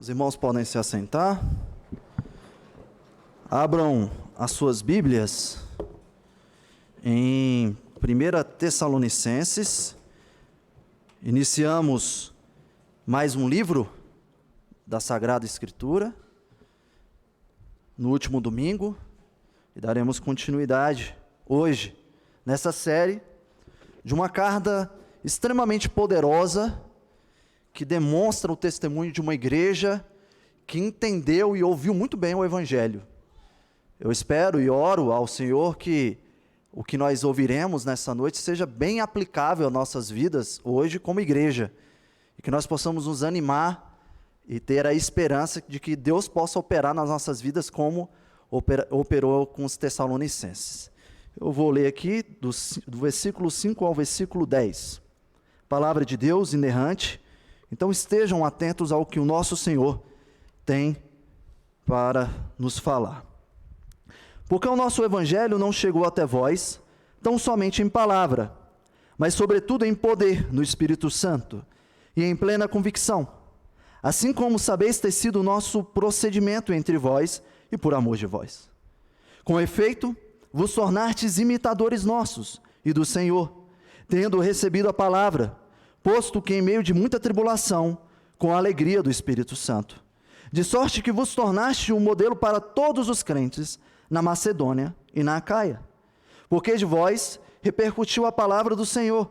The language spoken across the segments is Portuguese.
Os irmãos podem se assentar. Abram as suas Bíblias em 1 Tessalonicenses. Iniciamos mais um livro da Sagrada Escritura no último domingo e daremos continuidade hoje nessa série de uma carta extremamente poderosa que demonstra o testemunho de uma igreja que entendeu e ouviu muito bem o Evangelho. Eu espero e oro ao Senhor que o que nós ouviremos nessa noite seja bem aplicável às nossas vidas hoje como igreja, e que nós possamos nos animar e ter a esperança de que Deus possa operar nas nossas vidas como operou com os Tessalonicenses. Eu vou ler aqui do versículo 5 ao versículo 10. Palavra de Deus inerrante. Então estejam atentos ao que o nosso Senhor tem para nos falar. Porque o nosso Evangelho não chegou até vós, tão somente em palavra, mas sobretudo em poder no Espírito Santo e em plena convicção, assim como sabeis ter sido o nosso procedimento entre vós e por amor de vós. Com efeito, vos tornastes imitadores nossos e do Senhor, tendo recebido a palavra, posto que em meio de muita tribulação, com a alegria do Espírito Santo, de sorte que vos tornaste um modelo para todos os crentes na Macedônia e na Acaia, porque de vós repercutiu a palavra do Senhor,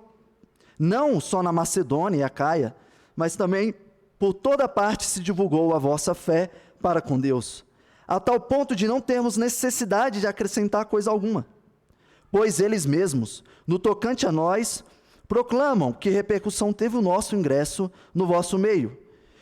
não só na Macedônia e Acaia, mas também por toda parte se divulgou a vossa fé para com Deus, a tal ponto de não termos necessidade de acrescentar coisa alguma, pois eles mesmos, no tocante a nós, proclamam que repercussão teve o nosso ingresso no vosso meio,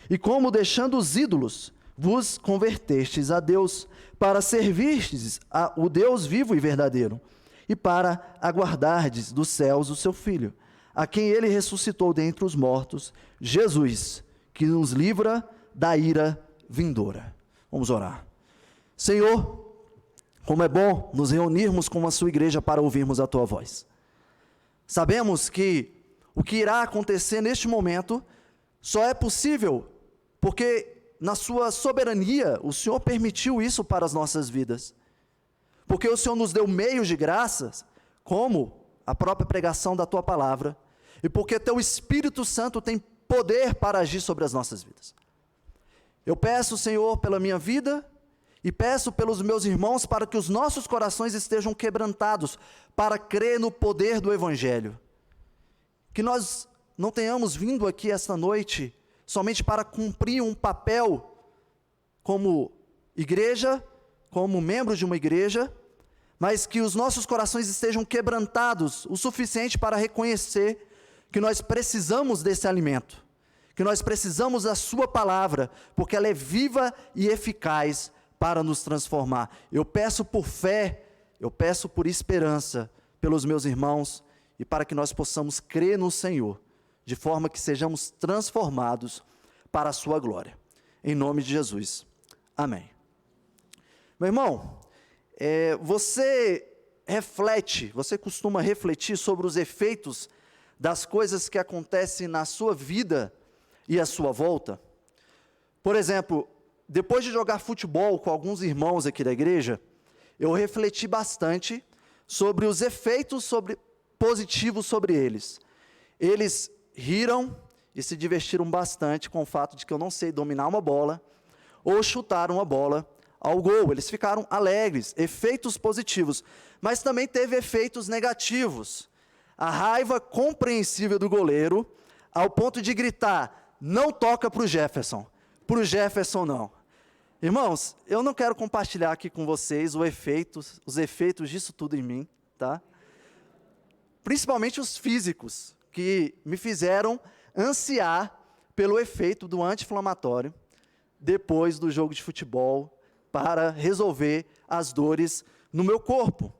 e como deixando os ídolos, vos convertestes a Deus, para servirdes o Deus vivo e verdadeiro, e para aguardardes dos céus o seu Filho, a quem ele ressuscitou dentre os mortos, Jesus, que nos livra da ira vindoura. Vamos orar. Senhor, como é bom nos reunirmos com a sua igreja para ouvirmos a tua voz. Sabemos que o que irá acontecer neste momento só é possível porque, na sua soberania, o Senhor permitiu isso para as nossas vidas. Porque o Senhor nos deu meios de graças, como a própria pregação da tua palavra, e porque teu Espírito Santo tem poder para agir sobre as nossas vidas. Eu peço, Senhor, pela minha vida, e peço pelos meus irmãos para que os nossos corações estejam quebrantados para crer no poder do Evangelho. Que nós não tenhamos vindo aqui esta noite somente para cumprir um papel como igreja, como membros de uma igreja, mas que os nossos corações estejam quebrantados o suficiente para reconhecer que nós precisamos desse alimento, que nós precisamos da sua palavra, porque ela é viva e eficaz para nos transformar. Eu peço por fé, eu peço por esperança pelos meus irmãos e para que nós possamos crer no Senhor, de forma que sejamos transformados para a sua glória. Em nome de Jesus. Amém. Meu irmão, você costuma refletir sobre os efeitos das coisas que acontecem na sua vida e à sua volta? Por exemplo, depois de jogar futebol com alguns irmãos aqui da igreja, eu refleti bastante sobre os efeitos positivos sobre eles. Eles riram e se divertiram bastante com o fato de que eu não sei dominar uma bola ou chutar uma bola ao gol. Eles ficaram alegres, efeitos positivos, mas também teve efeitos negativos. A raiva compreensível do goleiro, ao ponto de gritar: não toca para o Jefferson não. Irmãos, eu não quero compartilhar aqui com vocês os efeitos disso tudo em mim, tá? Principalmente os físicos, que me fizeram ansiar pelo efeito do anti-inflamatório depois do jogo de futebol para resolver as dores no meu corpo,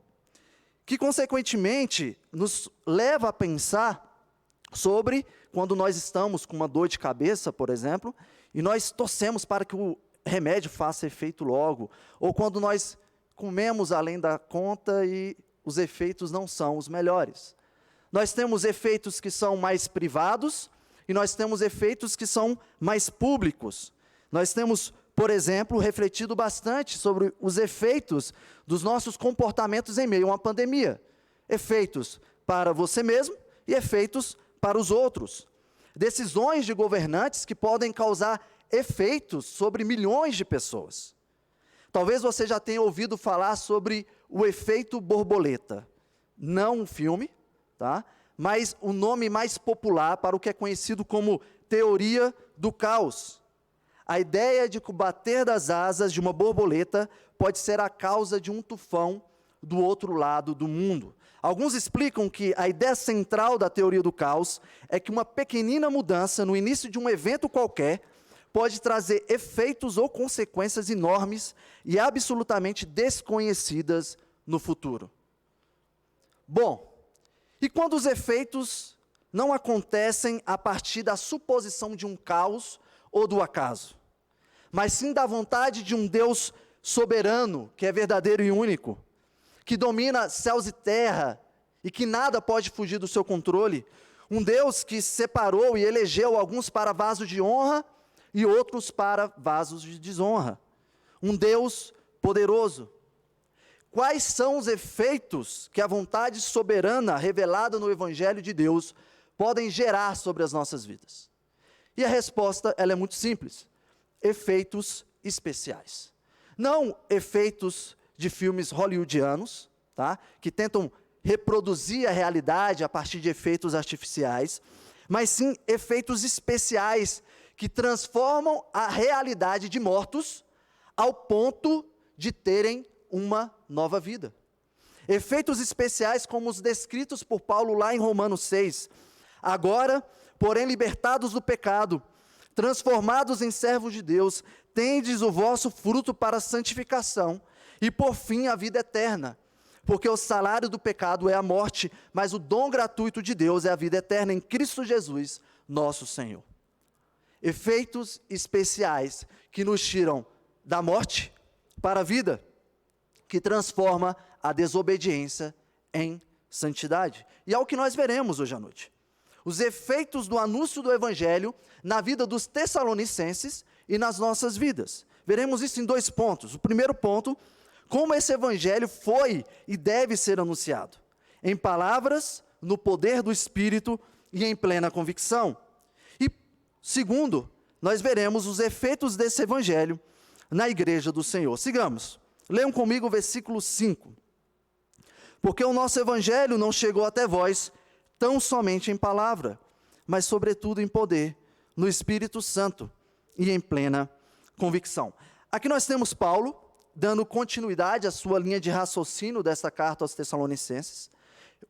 que consequentemente nos leva a pensar sobre quando nós estamos com uma dor de cabeça, por exemplo, e nós torcemos para que o remédio faça efeito logo, ou quando nós comemos além da conta e os efeitos não são os melhores. Nós temos efeitos que são mais privados e nós temos efeitos que são mais públicos. Nós temos, por exemplo, refletido bastante sobre os efeitos dos nossos comportamentos em meio a uma pandemia. Efeitos para você mesmo e efeitos para os outros. Decisões de governantes que podem causar efeitos sobre milhões de pessoas. Talvez você já tenha ouvido falar sobre o efeito borboleta. Não um filme, tá? Mas o nome mais popular para o que é conhecido como teoria do caos. A ideia de que o bater das asas de uma borboleta pode ser a causa de um tufão do outro lado do mundo. Alguns explicam que a ideia central da teoria do caos é que uma pequenina mudança no início de um evento qualquer pode trazer efeitos ou consequências enormes e absolutamente desconhecidas no futuro. Bom, e quando os efeitos não acontecem a partir da suposição de um caos ou do acaso, mas sim da vontade de um Deus soberano, que é verdadeiro e único, que domina céus e terra e que nada pode fugir do seu controle, um Deus que separou e elegeu alguns para vasos de honra e outros para vasos de desonra, um Deus poderoso. Quais são os efeitos que a vontade soberana revelada no Evangelho de Deus podem gerar sobre as nossas vidas? E a resposta, ela é muito simples: efeitos especiais. Não efeitos de filmes hollywoodianos, tá? Que tentam reproduzir a realidade a partir de efeitos artificiais, mas sim efeitos especiais que transformam a realidade de mortos ao ponto de terem uma nova vida. Efeitos especiais como os descritos por Paulo lá em Romanos 6. Agora, porém, libertados do pecado, transformados em servos de Deus, tendes o vosso fruto para a santificação e, por fim, a vida eterna. Porque o salário do pecado é a morte, mas o dom gratuito de Deus é a vida eterna em Cristo Jesus, nosso Senhor. Efeitos especiais que nos tiram da morte para a vida, que transforma a desobediência em santidade. E é o que nós veremos hoje à noite. Os efeitos do anúncio do Evangelho na vida dos tessalonicenses e nas nossas vidas. Veremos isso em 2 pontos. O primeiro ponto, como esse Evangelho foi e deve ser anunciado. Em palavras, no poder do Espírito e em plena convicção. E segundo, nós veremos os efeitos desse Evangelho na igreja do Senhor. Sigamos. Leiam comigo o versículo 5. Porque o nosso Evangelho não chegou até vós tão somente em palavra, mas sobretudo em poder, no Espírito Santo e em plena convicção. Aqui nós temos Paulo dando continuidade à sua linha de raciocínio dessa carta aos Tessalonicenses.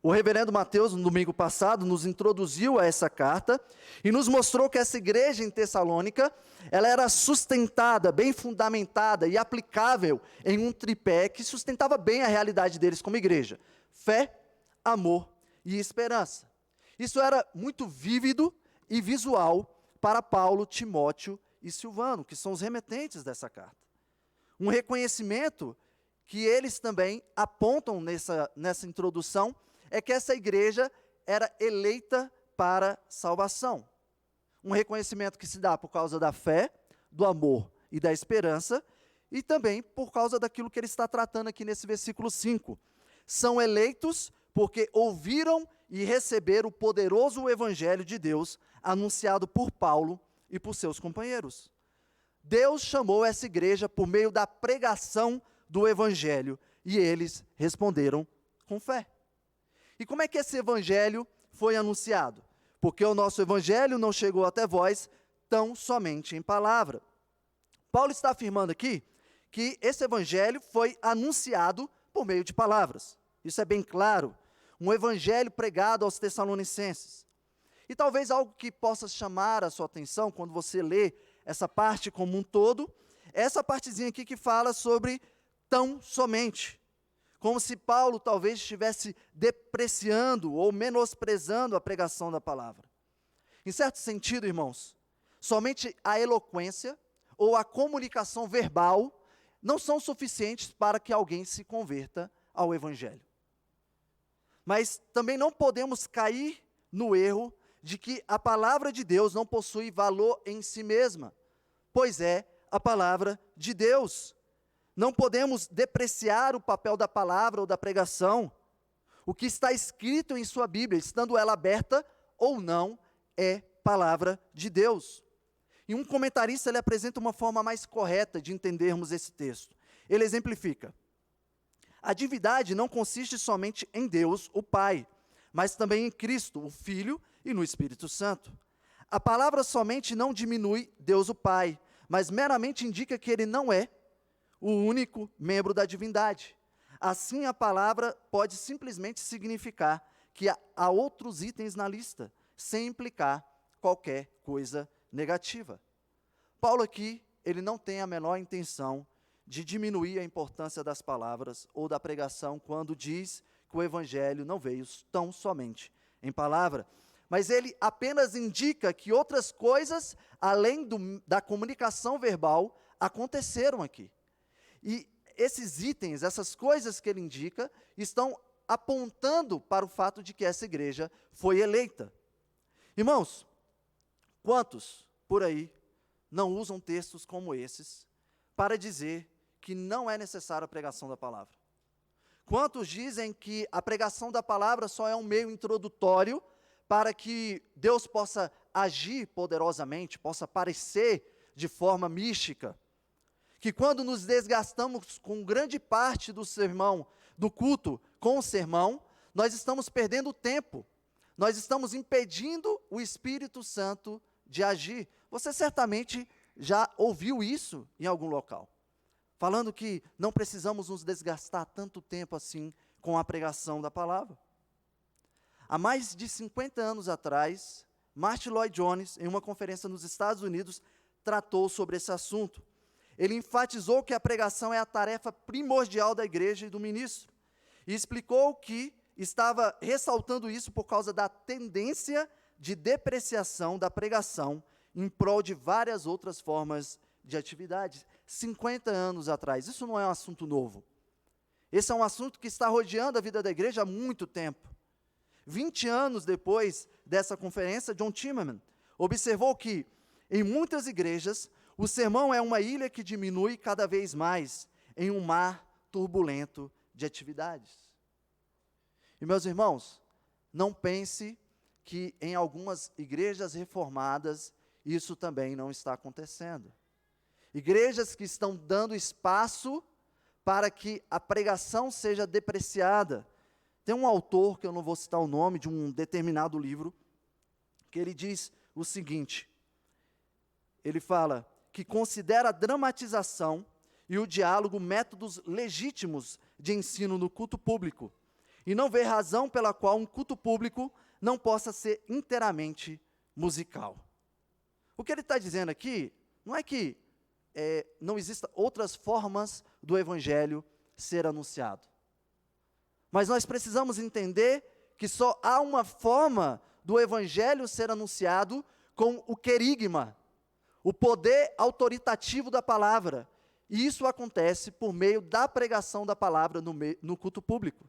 O reverendo Mateus, no domingo passado, nos introduziu a essa carta e nos mostrou que essa igreja em Tessalônica, ela era sustentada, bem fundamentada e aplicável em um tripé que sustentava bem a realidade deles como igreja: fé, amor e esperança. Isso era muito vívido e visual para Paulo, Timóteo e Silvano, que são os remetentes dessa carta. Um reconhecimento que eles também apontam nessa introdução é que essa igreja era eleita para salvação. Um reconhecimento que se dá por causa da fé, do amor e da esperança, e também por causa daquilo que ele está tratando aqui nesse versículo 5. São eleitos porque ouviram e receberam o poderoso Evangelho de Deus, anunciado por Paulo e por seus companheiros. Deus chamou essa igreja por meio da pregação do Evangelho, e eles responderam com fé. E como é que esse Evangelho foi anunciado? Porque o nosso Evangelho não chegou até vós tão somente em palavra. Paulo está afirmando aqui que esse Evangelho foi anunciado por meio de palavras. Isso é bem claro. Um Evangelho pregado aos Tessalonicenses. E talvez algo que possa chamar a sua atenção quando você lê essa parte como um todo, é essa partezinha aqui que fala sobre tão somente. Como se Paulo talvez estivesse depreciando ou menosprezando a pregação da palavra. Em certo sentido, irmãos, somente a eloquência ou a comunicação verbal não são suficientes para que alguém se converta ao Evangelho. Mas também não podemos cair no erro de que a palavra de Deus não possui valor em si mesma. pois é a palavra de Deus. Não podemos depreciar o papel da palavra ou da pregação. O que está escrito em sua Bíblia, estando ela aberta ou não, é palavra de Deus. E um comentarista ele apresenta uma forma mais correta de entendermos esse texto. Ele exemplifica: a divindade não consiste somente em Deus, o Pai, mas também em Cristo, o Filho, e no Espírito Santo. A palavra somente não diminui Deus, o Pai, mas meramente indica que ele não é o único membro da divindade. Assim, a palavra pode simplesmente significar que há outros itens na lista, sem implicar qualquer coisa negativa. Paulo aqui, ele não tem a menor intenção de diminuir a importância das palavras ou da pregação quando diz que o evangelho não veio tão somente em palavra, mas ele apenas indica que outras coisas, além da comunicação verbal, aconteceram aqui. E esses itens, essas coisas que ele indica, estão apontando para o fato de que essa igreja foi eleita. Irmãos, quantos por aí não usam textos como esses para dizer que não é necessária a pregação da palavra? Quantos dizem que a pregação da palavra só é um meio introdutório para que Deus possa agir poderosamente, possa aparecer de forma mística? Que quando nos desgastamos com grande parte do sermão, do culto com o sermão, nós estamos perdendo tempo, nós estamos impedindo o Espírito Santo de agir. Você certamente já ouviu isso em algum local, falando que não precisamos nos desgastar tanto tempo assim com a pregação da palavra. Há mais de 50 anos atrás, Martyn Lloyd-Jones, em uma conferência nos Estados Unidos, tratou sobre esse assunto. Ele enfatizou que a pregação é a tarefa primordial da igreja e do ministro, e explicou que estava ressaltando isso por causa da tendência de depreciação da pregação em prol de várias outras formas de atividades. 50 anos atrás, isso não é um assunto novo. Esse é um assunto que está rodeando a vida da igreja há muito tempo. 20 anos depois dessa conferência, John Timmerman observou que, em muitas igrejas, o sermão é uma ilha que diminui cada vez mais em um mar turbulento de atividades. E, meus irmãos, não pense que em algumas igrejas reformadas isso também não está acontecendo. Igrejas que estão dando espaço para que a pregação seja depreciada. Tem um autor, que eu não vou citar o nome, de um determinado livro, que ele diz o seguinte, ele fala que considera a dramatização e o diálogo métodos legítimos de ensino no culto público, e não vê razão pela qual um culto público não possa ser inteiramente musical. O que ele está dizendo aqui, não é que não existam outras formas do evangelho ser anunciado, mas nós precisamos entender que só há uma forma do evangelho ser anunciado com o querigma, o poder autoritativo da palavra, e isso acontece por meio da pregação da palavra no culto público.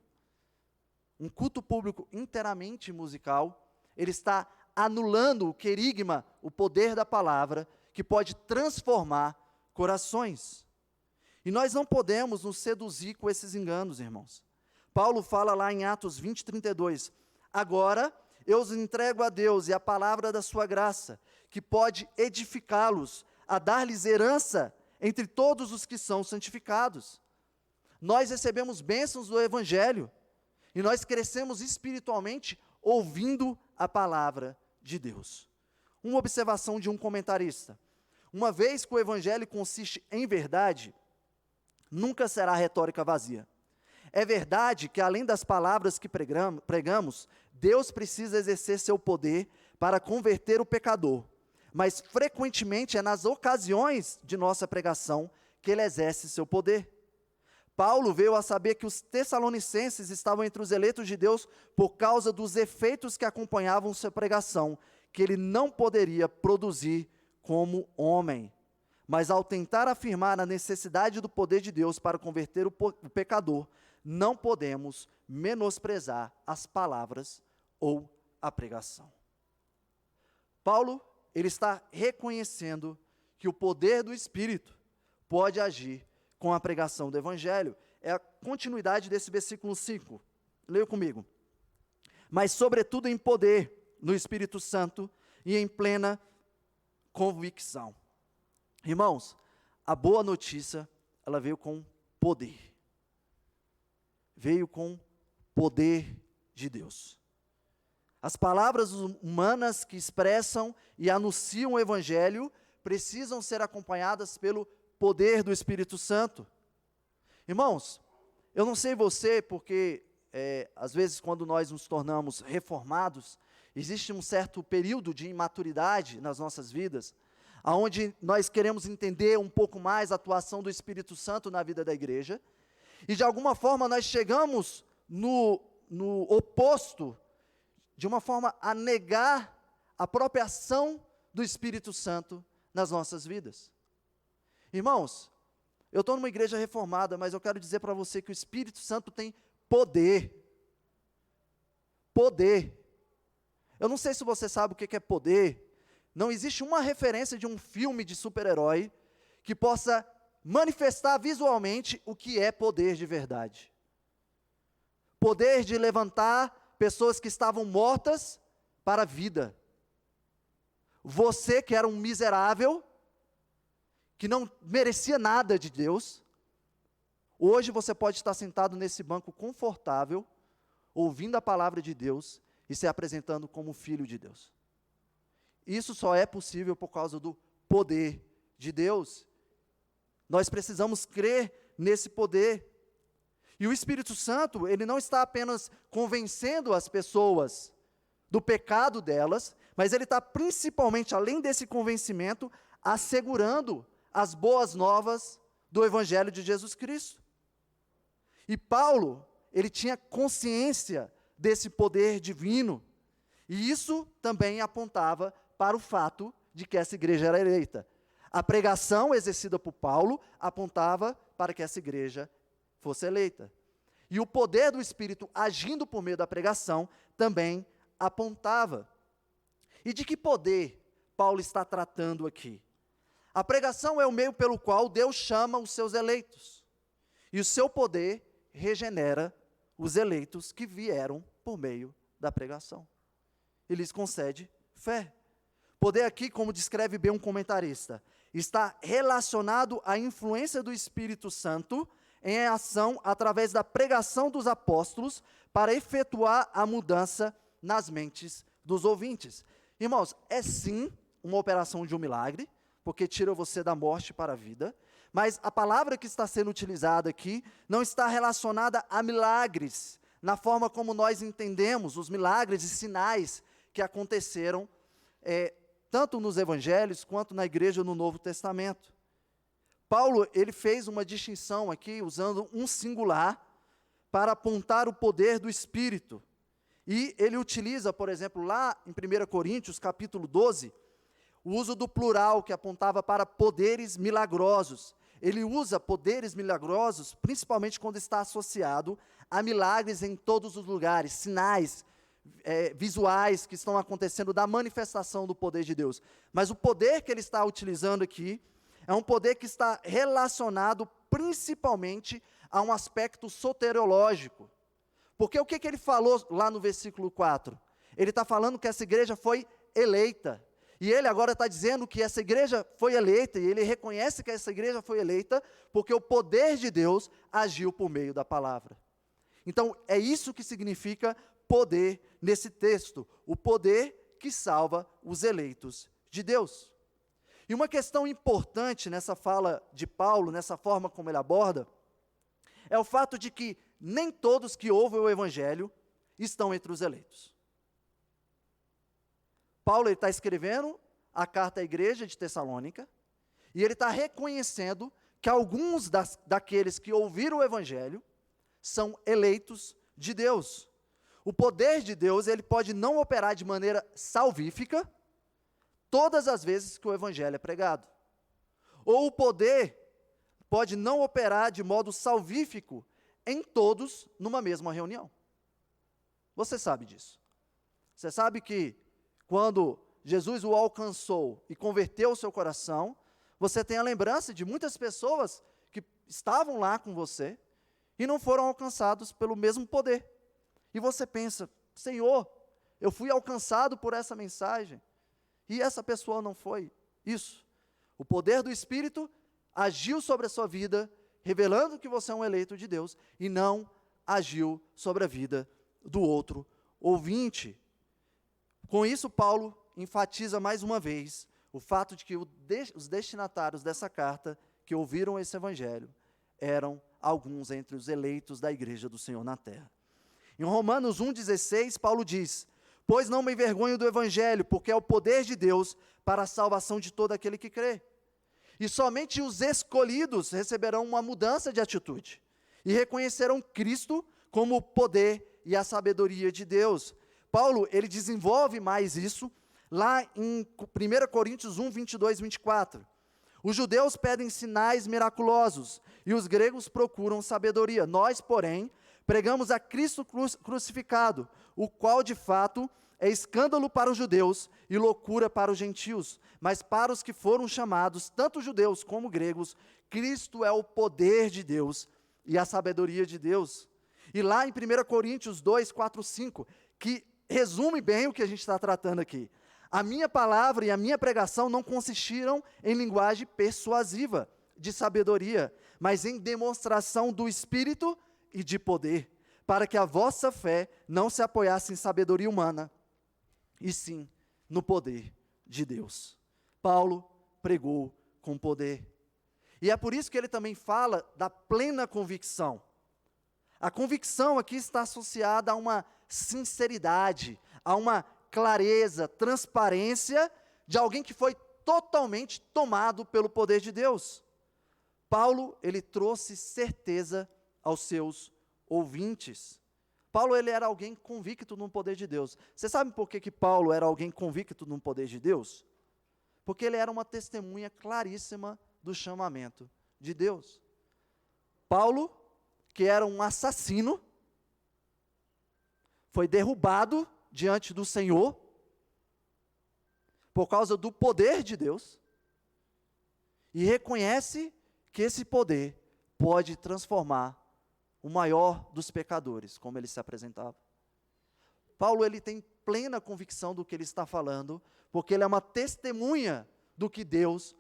Um culto público inteiramente musical, ele está anulando o querigma, o poder da palavra, que pode transformar corações. E nós não podemos nos seduzir com esses enganos, irmãos. Paulo fala lá em Atos 20, 32, agora eu os entrego a Deus e a palavra da sua graça, que pode edificá-los, a dar-lhes herança entre todos os que são santificados. Nós recebemos bênçãos do evangelho, e nós crescemos espiritualmente ouvindo a palavra de Deus. Uma observação de um comentarista: uma vez que o evangelho consiste em verdade, nunca será retórica vazia. É verdade que, além das palavras que pregamos, Deus precisa exercer seu poder para converter o pecador, mas frequentemente é nas ocasiões de nossa pregação que ele exerce seu poder. Paulo veio a saber que os tessalonicenses estavam entre os eleitos de Deus por causa dos efeitos que acompanhavam sua pregação, que ele não poderia produzir como homem. Mas ao tentar afirmar a necessidade do poder de Deus para converter o pecador, não podemos menosprezar as palavras ou a pregação. Paulo, ele está reconhecendo que o poder do Espírito pode agir com a pregação do Evangelho. É a continuidade desse versículo 5. Leia comigo. Mas, sobretudo, em poder, no Espírito Santo e em plena convicção. Irmãos, a boa notícia, ela veio com poder. Veio com poder de Deus. As palavras humanas que expressam e anunciam o Evangelho precisam ser acompanhadas pelo poder do Espírito Santo. Irmãos, eu não sei você, porque às vezes quando nós nos tornamos reformados, existe um certo período de imaturidade nas nossas vidas, onde nós queremos entender um pouco mais a atuação do Espírito Santo na vida da igreja, e de alguma forma nós chegamos no oposto, de uma forma a negar a própria ação do Espírito Santo nas nossas vidas. Irmãos, eu estou numa igreja reformada, mas eu quero dizer para você que o Espírito Santo tem poder. Poder. Eu não sei se você sabe o que é poder. Não existe uma referência de um filme de super-herói que possa manifestar visualmente o que é poder de verdade. Poder de levantar pessoas que estavam mortas para a vida. Você que era um miserável, que não merecia nada de Deus, hoje você pode estar sentado nesse banco confortável, ouvindo a palavra de Deus e se apresentando como filho de Deus. Isso só é possível por causa do poder de Deus. Nós precisamos crer nesse poder. E o Espírito Santo, ele não está apenas convencendo as pessoas do pecado delas, mas ele está principalmente, além desse convencimento, assegurando as boas novas do Evangelho de Jesus Cristo. E Paulo, ele tinha consciência desse poder divino, e isso também apontava para o fato de que essa igreja era eleita. A pregação exercida por Paulo apontava para que essa igreja fosse eleita. E o poder do Espírito agindo por meio da pregação também apontava. E de que poder Paulo está tratando aqui? A pregação é o meio pelo qual Deus chama os seus eleitos. E o seu poder regenera os eleitos que vieram por meio da pregação. E lhes concede fé. Poder aqui, como descreve bem um comentarista, está relacionado à influência do Espírito Santo em ação através da pregação dos apóstolos para efetuar a mudança nas mentes dos ouvintes. Irmãos, é sim uma operação de um milagre, porque tira você da morte para a vida, mas a palavra que está sendo utilizada aqui não está relacionada a milagres, na forma como nós entendemos os milagres e sinais que aconteceram, tanto nos evangelhos quanto na igreja no Novo Testamento. Paulo, ele fez uma distinção aqui, usando um singular, para apontar o poder do Espírito. E ele utiliza, por exemplo, lá em 1 Coríntios, capítulo 12, o uso do plural, que apontava para poderes milagrosos. Ele usa poderes milagrosos, principalmente quando está associado a milagres em todos os lugares, sinais visuais que estão acontecendo da manifestação do poder de Deus. Mas o poder que ele está utilizando aqui é um poder que está relacionado principalmente a um aspecto soteriológico. Porque o que ele falou lá no versículo 4? Ele está falando que essa igreja foi eleita. E ele agora está dizendo que essa igreja foi eleita, e ele reconhece que essa igreja foi eleita porque o poder de Deus agiu por meio da palavra. Então, é isso que significa poder nesse texto, o poder que salva os eleitos de Deus. E uma questão importante nessa fala de Paulo, nessa forma como ele aborda, é o fato de que nem todos que ouvem o Evangelho estão entre os eleitos. Paulo está escrevendo a carta à igreja de Tessalônica, e ele está reconhecendo que alguns daqueles que ouviram o Evangelho são eleitos de Deus. O poder de Deus, ele pode não operar de maneira salvífica todas as vezes que o Evangelho é pregado. Ou o poder pode não operar de modo salvífico em todos numa mesma reunião. Você sabe disso. Você sabe que quando Jesus o alcançou e converteu o seu coração, Você tem a lembrança de muitas pessoas que estavam lá com você e não foram alcançados pelo mesmo poder. E você pensa, Senhor, eu fui alcançado por essa mensagem e essa pessoa não foi. Isso. O poder do Espírito agiu sobre a sua vida, revelando que você é um eleito de Deus, e não agiu sobre a vida do outro ouvinte. Com isso, Paulo enfatiza mais uma vez o fato de que os destinatários dessa carta, que ouviram esse evangelho, eram alguns entre os eleitos da igreja do Senhor na terra. Em Romanos 1,16, Paulo diz, pois não me envergonho do evangelho, porque é o poder de Deus para a salvação de todo aquele que crê. E somente os escolhidos receberão uma mudança de atitude e reconhecerão Cristo como o poder e a sabedoria de Deus. Paulo, ele desenvolve mais isso lá em 1 Coríntios 1, 22, 24. Os judeus pedem sinais miraculosos e os gregos procuram sabedoria. Nós, porém, pregamos a Cristo crucificado, o qual de fato é escândalo para os judeus e loucura para os gentios, mas para os que foram chamados, tanto judeus como gregos, Cristo é o poder de Deus e a sabedoria de Deus. E lá em 1 Coríntios 2, 4, 5, que resume bem o que a gente está tratando aqui. A minha palavra e a minha pregação não consistiram em linguagem persuasiva, de sabedoria, mas em demonstração do Espírito e de poder, para que a vossa fé não se apoiasse em sabedoria humana, e sim no poder de Deus. Paulo pregou com poder. E é por isso que ele também fala da plena convicção. A convicção aqui está associada a uma sinceridade, a uma clareza, transparência de alguém que foi totalmente tomado pelo poder de Deus. Paulo, ele trouxe certeza aos seus ouvintes. Paulo, ele era alguém convicto no poder de Deus. Você sabe por que Paulo era alguém convicto no poder de Deus? Porque ele era uma testemunha claríssima do chamamento de Deus. Paulo, que era um assassino, foi derrubado diante do Senhor, por causa do poder de Deus, e reconhece que esse poder pode transformar o maior dos pecadores, como ele se apresentava. Paulo, ele tem plena convicção do que ele está falando, porque ele é uma testemunha do que Deus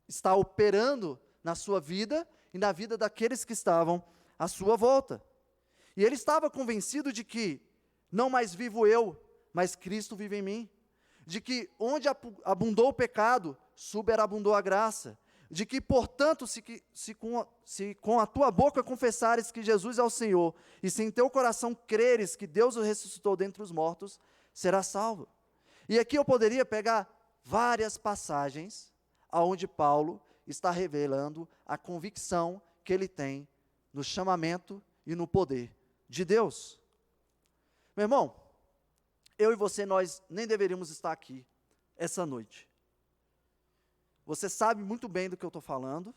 está operando na sua vida e na vida daqueles que estavam à sua volta. E ele estava convencido de que não mais vivo eu, mas Cristo vive em mim. De que onde abundou o pecado, superabundou a graça. De que, portanto, se com a tua boca confessares que Jesus é o Senhor, e se em teu coração creres que Deus o ressuscitou dentre os mortos, serás salvo. E aqui eu poderia pegar várias passagens onde Paulo está revelando a convicção que ele tem no chamamento e no poder de Deus. Meu irmão, eu e você, nós nem deveríamos estar aqui essa noite. Você sabe muito bem do que eu estou falando,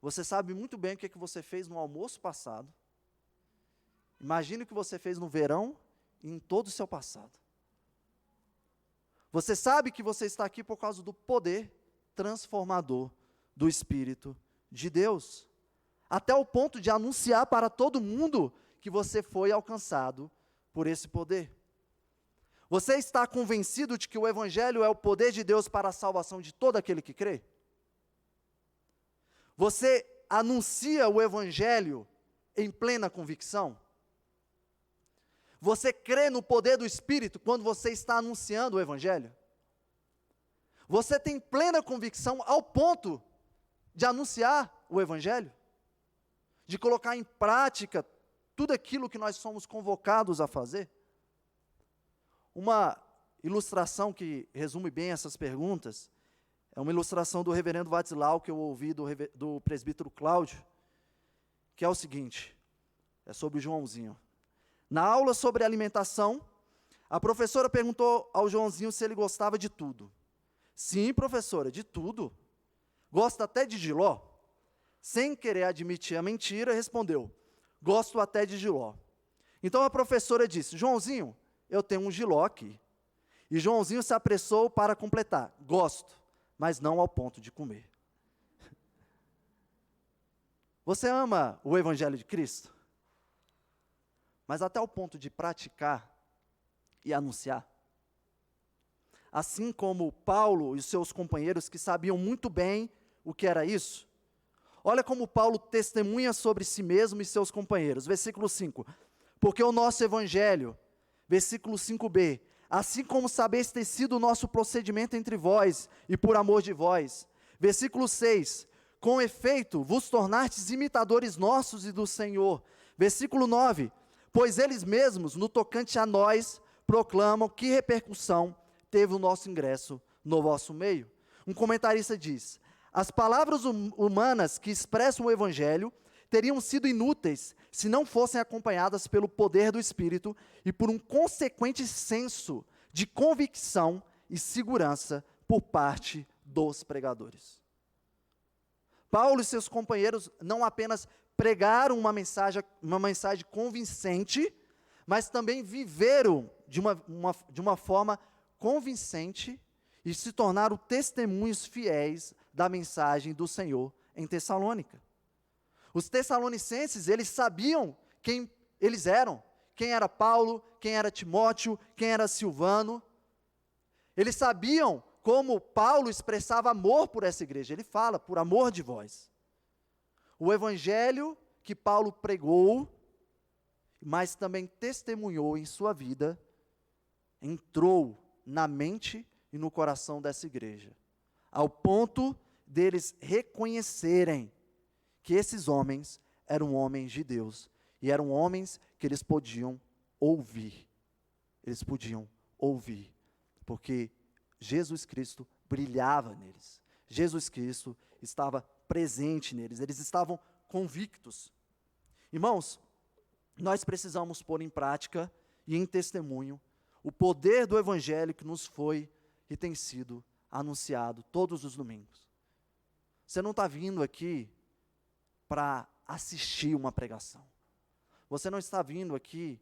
você sabe muito bem o que você fez no almoço passado. Imagine o que você fez no verão e em todo o seu passado. Você sabe que você está aqui por causa do poder transformador do Espírito de Deus, até o ponto de anunciar para todo mundo que você foi alcançado por esse poder. Você está convencido de que o Evangelho é o poder de Deus para a salvação de todo aquele que crê? Você anuncia o Evangelho em plena convicção? Você crê no poder do Espírito quando você está anunciando o Evangelho? Você tem plena convicção ao ponto de anunciar o Evangelho? De colocar em prática tudo aquilo que nós somos convocados a fazer? Uma ilustração que resume bem essas perguntas é uma ilustração do reverendo Vatzilau, que eu ouvi do presbítero Cláudio, que é o seguinte, é sobre o Joãozinho. Na aula sobre alimentação, a professora perguntou ao Joãozinho se ele gostava de tudo. Sim, professora, de tudo. Gosta até de jiló? Sem querer admitir a mentira, respondeu, gosto até de jiló. Então a professora disse, Joãozinho, eu tenho um jiló aqui. E Joãozinho se apressou para completar, gosto, mas não ao ponto de comer. Você ama o Evangelho de Cristo? Mas até o ponto de praticar e anunciar? Assim como Paulo e seus companheiros que sabiam muito bem o que era isso? Olha como Paulo testemunha sobre si mesmo e seus companheiros. Versículo 5. Porque o nosso Evangelho, versículo 5b, assim como sabeis ter sido o nosso procedimento entre vós e por amor de vós. Versículo 6. Com efeito, vos tornastes imitadores nossos e do Senhor. Versículo 9. Pois eles mesmos, no tocante a nós, proclamam que repercussão teve o nosso ingresso no vosso meio. Um comentarista diz: as palavras humanas que expressam o Evangelho teriam sido inúteis se não fossem acompanhadas pelo poder do Espírito e por um consequente senso de convicção e segurança por parte dos pregadores. Paulo e seus companheiros não apenas pregaram uma mensagem convincente, mas também viveram de uma forma convincente e se tornaram testemunhos fiéis da mensagem do Senhor em Tessalônica. Os tessalonicenses, eles sabiam quem eles eram, quem era Paulo, quem era Timóteo, quem era Silvano. Eles sabiam como Paulo expressava amor por essa igreja. Ele fala, por amor de vós. O evangelho que Paulo pregou, mas também testemunhou em sua vida, entrou na mente e no coração dessa igreja, ao ponto deles reconhecerem que esses homens eram homens de Deus, e eram homens que eles podiam ouvir. Eles podiam ouvir, porque Jesus Cristo brilhava neles. Jesus Cristo estava presente neles, eles estavam convictos. Irmãos, nós precisamos pôr em prática e em testemunho o poder do Evangelho que nos foi e tem sido anunciado todos os domingos. Você não está vindo aqui para assistir uma pregação. Você não está vindo aqui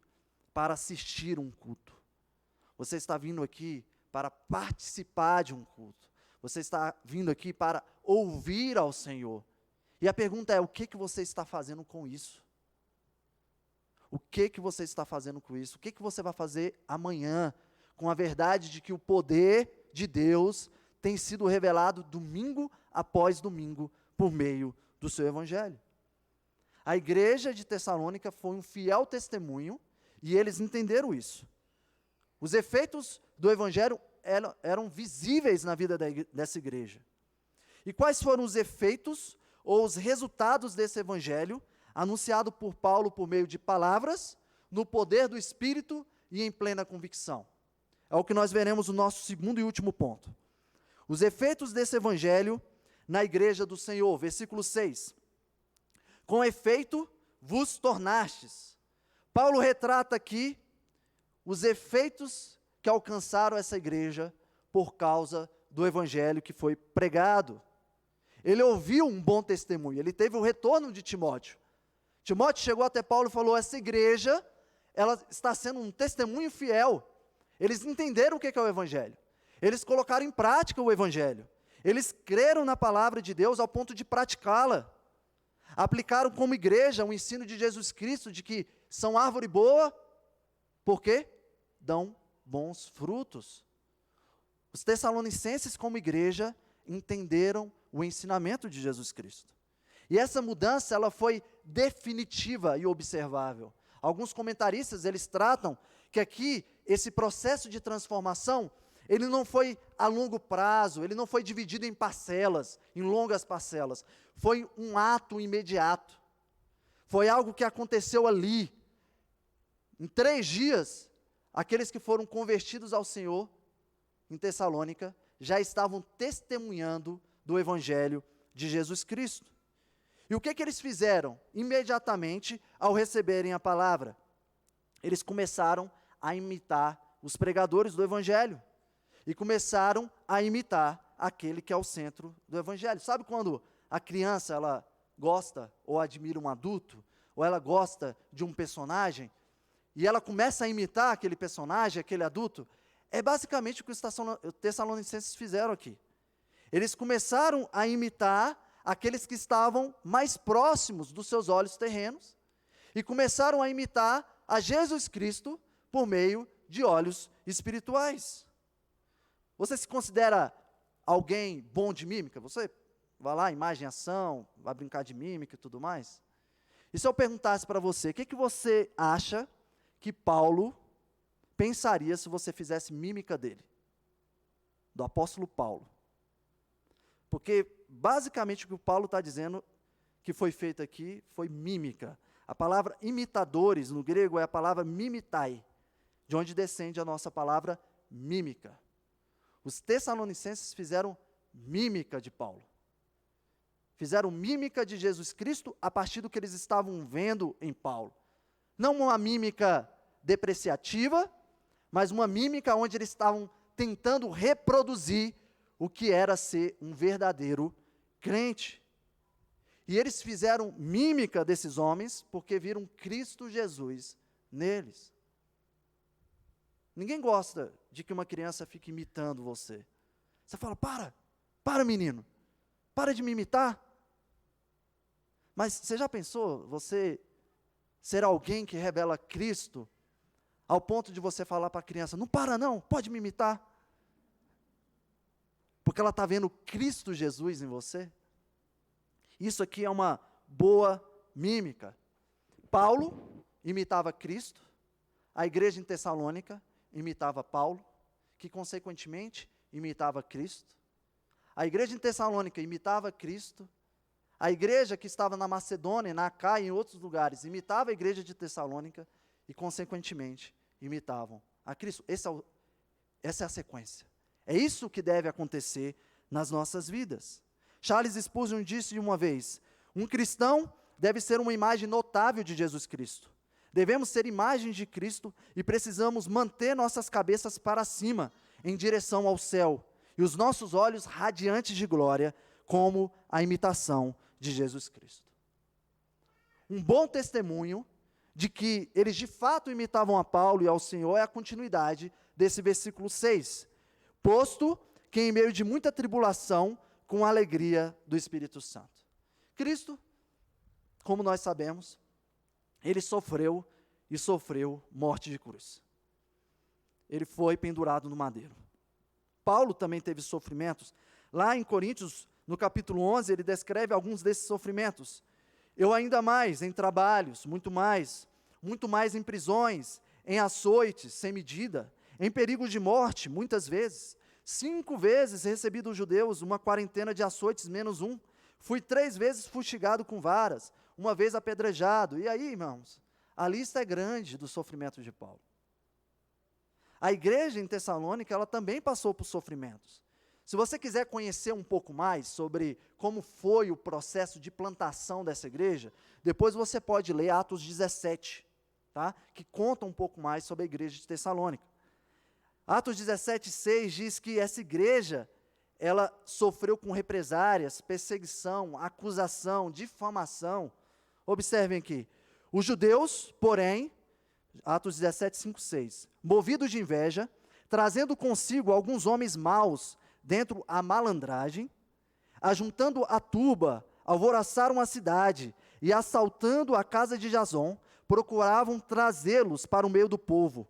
para assistir um culto. Você está vindo aqui para participar de um culto. Você está vindo aqui para ouvir ao Senhor. E a pergunta é, o que você está fazendo com isso? O que você está fazendo com isso? O que você vai fazer amanhã com a verdade de que o poder de Deus tem sido revelado domingo após domingo por meio do seu Evangelho? A igreja de Tessalônica foi um fiel testemunho e eles entenderam isso. Os efeitos do Evangelho eram visíveis na vida dessa igreja. E quais foram os efeitos ou os resultados desse Evangelho, anunciado por Paulo por meio de palavras, no poder do Espírito e em plena convicção? É o que nós veremos no nosso segundo e último ponto. Os efeitos desse Evangelho na igreja do Senhor, versículo 6. Com efeito, vos tornastes. Paulo retrata aqui os efeitos que alcançaram essa igreja por causa do Evangelho que foi pregado. Ele ouviu um bom testemunho, ele teve o retorno de Timóteo. Timóteo chegou até Paulo e falou, essa igreja, ela está sendo um testemunho fiel. Eles entenderam o que é o Evangelho. Eles colocaram em prática o Evangelho. Eles creram na palavra de Deus ao ponto de praticá-la. Aplicaram como igreja o ensino de Jesus Cristo, de que são árvore boa, porque dão bons frutos. Os tessalonicenses como igreja entenderam o ensinamento de Jesus Cristo. E essa mudança, ela foi definitiva e observável. Alguns comentaristas, eles tratam que aqui, esse processo de transformação, ele não foi a longo prazo, ele não foi dividido em parcelas, em longas parcelas. Foi um ato imediato. Foi algo que aconteceu ali. Em 3 dias, aqueles que foram convertidos ao Senhor, em Tessalônica, já estavam testemunhando do Evangelho de Jesus Cristo. E o que eles fizeram? Imediatamente, ao receberem a palavra, eles começaram a imitar os pregadores do Evangelho. E começaram a imitar aquele que é o centro do Evangelho. Sabe quando a criança, ela gosta ou admira um adulto, ou ela gosta de um personagem, e ela começa a imitar aquele personagem, aquele adulto? É basicamente o que os tessalonicenses fizeram aqui. Eles começaram a imitar aqueles que estavam mais próximos dos seus olhos terrenos e começaram a imitar a Jesus Cristo por meio de olhos espirituais. Você se considera alguém bom de mímica? Você vai lá, imagem, ação, vai brincar de mímica e tudo mais? E se eu perguntasse para você, o que você acha que Paulo pensaria se você fizesse mímica dele? Do apóstolo Paulo. Porque, basicamente, o que o Paulo está dizendo que foi feito aqui foi mímica. A palavra imitadores, no grego, é a palavra mimitai, de onde descende a nossa palavra mímica. Os tessalonicenses fizeram mímica de Paulo. Fizeram mímica de Jesus Cristo a partir do que eles estavam vendo em Paulo. Não uma mímica depreciativa, mas uma mímica onde eles estavam tentando reproduzir o que era ser um verdadeiro crente. E eles fizeram mímica desses homens porque viram Cristo Jesus neles. Ninguém gosta de que uma criança fique imitando você. Você fala, para menino, para de me imitar. Mas você já pensou você ser alguém que revela Cristo ao ponto de você falar para a criança, não para não, pode me imitar? Porque ela está vendo Cristo Jesus em você. Isso aqui é uma boa mímica. Paulo imitava Cristo, a igreja em Tessalônica imitava Paulo, que consequentemente imitava Cristo. A igreja em Tessalônica imitava Cristo, a igreja que estava na Macedônia, na Acaia e em outros lugares, imitava a igreja de Tessalônica e consequentemente imitavam a Cristo. Essa é a sequência. É isso que deve acontecer nas nossas vidas. Charles Spurgeon disse de uma vez, um cristão deve ser uma imagem notável de Jesus Cristo. Devemos ser imagens de Cristo e precisamos manter nossas cabeças para cima, em direção ao céu, e os nossos olhos radiantes de glória, como a imitação de Jesus Cristo. Um bom testemunho de que eles de fato imitavam a Paulo e ao Senhor é a continuidade desse versículo 6. Posto que em meio de muita tribulação, com a alegria do Espírito Santo. Cristo, como nós sabemos, ele sofreu e sofreu morte de cruz. Ele foi pendurado no madeiro. Paulo também teve sofrimentos. Lá em Coríntios, no capítulo 11, ele descreve alguns desses sofrimentos. Eu ainda mais em trabalhos, muito mais em prisões, em açoites, sem medida, em perigo de morte, muitas vezes. 5 vezes recebi dos judeus uma quarentena de açoites menos um. Fui 3 vezes fustigado com varas, uma vez apedrejado. E aí, irmãos, a lista é grande do sofrimento de Paulo. A igreja em Tessalônica, ela também passou por sofrimentos. Se você quiser conhecer um pouco mais sobre como foi o processo de plantação dessa igreja, depois você pode ler Atos 17, tá? Que conta um pouco mais sobre a igreja de Tessalônica. Atos 17:6 diz que essa igreja, ela sofreu com represárias, perseguição, acusação, difamação. Observem aqui, os judeus, porém, Atos 17:5-6, movidos de inveja, trazendo consigo alguns homens maus, dentro a malandragem, ajuntando a turba, alvoroçaram a cidade, e assaltando a casa de Jason, procuravam trazê-los para o meio do povo.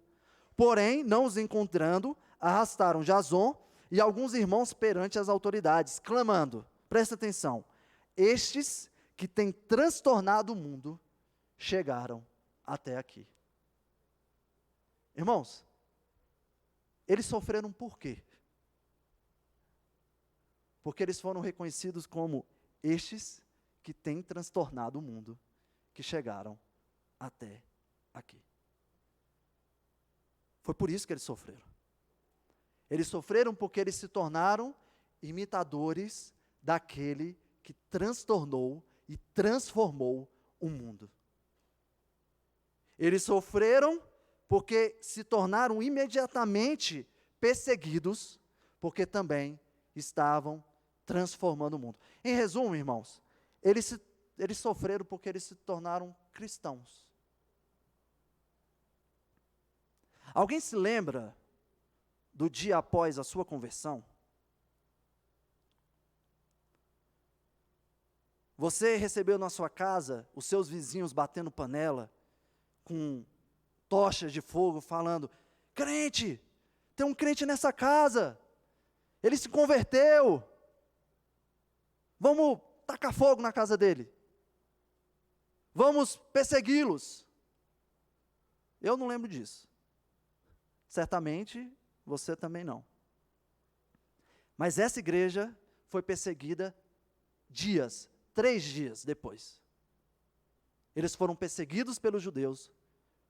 Porém, não os encontrando, arrastaram Jason e alguns irmãos perante as autoridades, clamando, presta atenção, estes que têm transtornado o mundo, chegaram até aqui. Irmãos, eles sofreram por quê? Porque eles foram reconhecidos como estes que têm transtornado o mundo, que chegaram até aqui. Foi por isso que eles sofreram. Eles sofreram porque eles se tornaram imitadores daquele que transtornou e transformou o mundo. Eles sofreram porque se tornaram imediatamente perseguidos, porque também estavam transformando o mundo. Em resumo, irmãos, eles sofreram porque eles se tornaram cristãos. Alguém se lembra do dia após a sua conversão? Você recebeu na sua casa os seus vizinhos batendo panela, com tochas de fogo, falando: crente, tem um crente nessa casa, ele se converteu, vamos tacar fogo na casa dele, vamos persegui-los. Eu não lembro disso. Certamente você também não. Mas essa igreja foi perseguida 3 dias depois. Eles foram perseguidos pelos judeus,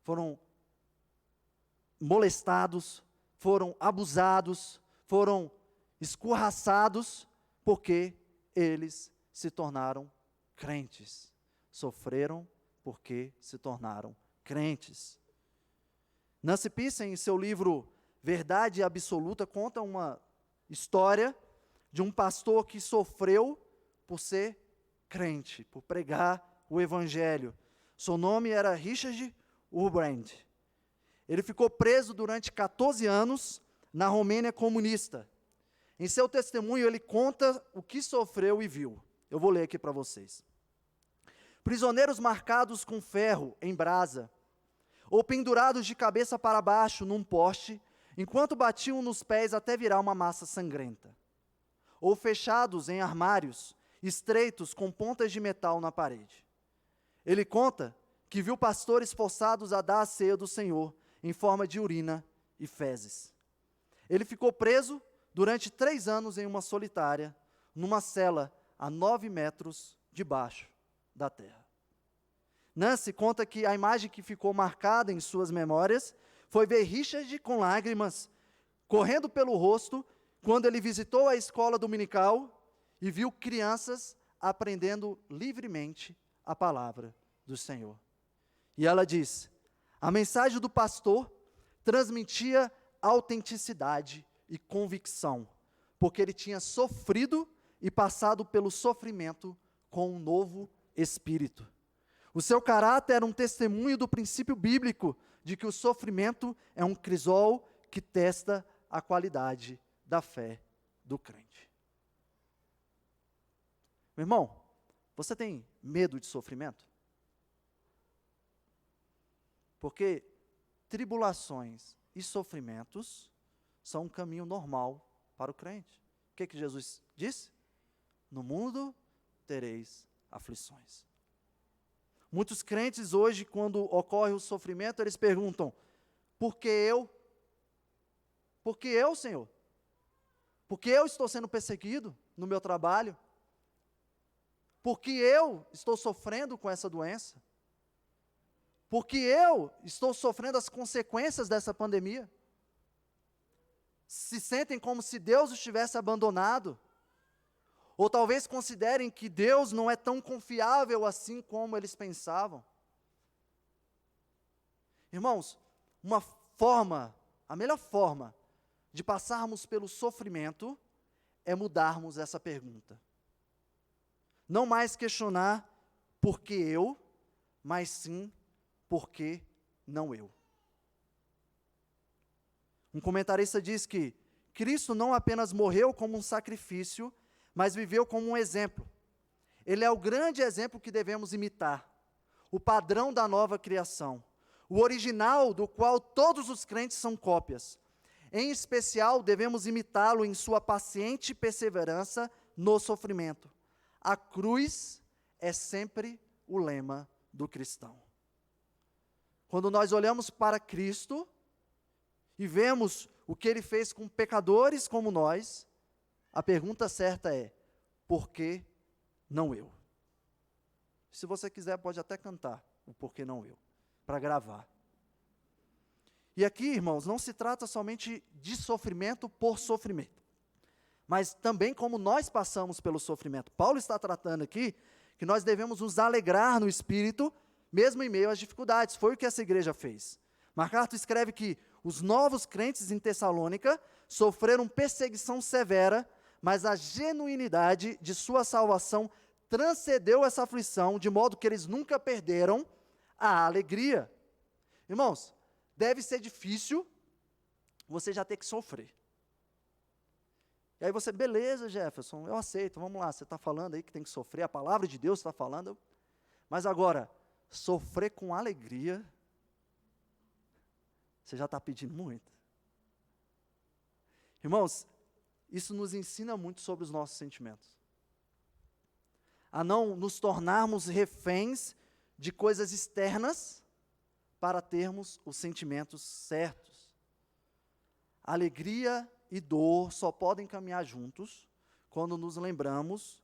foram molestados, foram abusados, foram escorraçados, porque eles se tornaram crentes. Sofreram porque se tornaram crentes. Nancy Pearson, em seu livro Verdade Absoluta, conta uma história de um pastor que sofreu por ser crente, por pregar o evangelho. Seu nome era Richard Wurmbrand. Ele ficou preso durante 14 anos na Romênia comunista. Em seu testemunho, ele conta o que sofreu e viu. Eu vou ler aqui para vocês. Prisioneiros marcados com ferro em brasa, ou pendurados de cabeça para baixo num poste, enquanto batiam nos pés até virar uma massa sangrenta. Ou fechados em armários, estreitos com pontas de metal na parede. Ele conta que viu pastores forçados a dar a ceia do Senhor em forma de urina e fezes. Ele ficou preso durante 3 anos em uma solitária, numa cela a 9 metros debaixo da terra. Nancy conta que a imagem que ficou marcada em suas memórias foi ver Richard com lágrimas correndo pelo rosto quando ele visitou a escola dominical e viu crianças aprendendo livremente a palavra do Senhor. E ela diz: a mensagem do pastor transmitia autenticidade e convicção, porque ele tinha sofrido e passado pelo sofrimento com um novo espírito. O seu caráter era um testemunho do princípio bíblico de que o sofrimento é um crisol que testa a qualidade da fé do crente. Meu irmão, você tem medo de sofrimento? Porque tribulações e sofrimentos são um caminho normal para o crente. O que Jesus disse? No mundo tereis aflições. Muitos crentes hoje, quando ocorre o sofrimento, eles perguntam: por que eu? Por que eu, Senhor? Por que eu estou sendo perseguido no meu trabalho? Por que eu estou sofrendo com essa doença? Por que eu estou sofrendo as consequências dessa pandemia? Se sentem como se Deus os tivesse abandonado. Ou talvez considerem que Deus não é tão confiável assim como eles pensavam. Irmãos, a melhor forma de passarmos pelo sofrimento é mudarmos essa pergunta. Não mais questionar por que eu, mas sim por que não eu. Um comentarista diz que Cristo não apenas morreu como um sacrifício, mas viveu como um exemplo. Ele é o grande exemplo que devemos imitar, o padrão da nova criação, o original do qual todos os crentes são cópias. Em especial, devemos imitá-lo em sua paciente perseverança no sofrimento. A cruz é sempre o lema do cristão. Quando nós olhamos para Cristo e vemos o que Ele fez com pecadores como nós, a pergunta certa é: por que não eu? Se você quiser, pode até cantar o por que não eu, para gravar. E aqui, irmãos, não se trata somente de sofrimento por sofrimento, mas também como nós passamos pelo sofrimento. Paulo está tratando aqui que nós devemos nos alegrar no Espírito, mesmo em meio às dificuldades. Foi o que essa igreja fez. MacArthur escreve que os novos crentes em Tessalônica sofreram perseguição severa, mas a genuinidade de sua salvação transcendeu essa aflição, de modo que eles nunca perderam a alegria. Irmãos, deve ser difícil você já ter que sofrer. E aí você, beleza, Jefferson, eu aceito, vamos lá, você está falando aí que tem que sofrer, a palavra de Deus está falando, mas agora, sofrer com alegria, você já está pedindo muito. Irmãos, isso nos ensina muito sobre os nossos sentimentos. A não nos tornarmos reféns de coisas externas para termos os sentimentos certos. Alegria e dor só podem caminhar juntos quando nos lembramos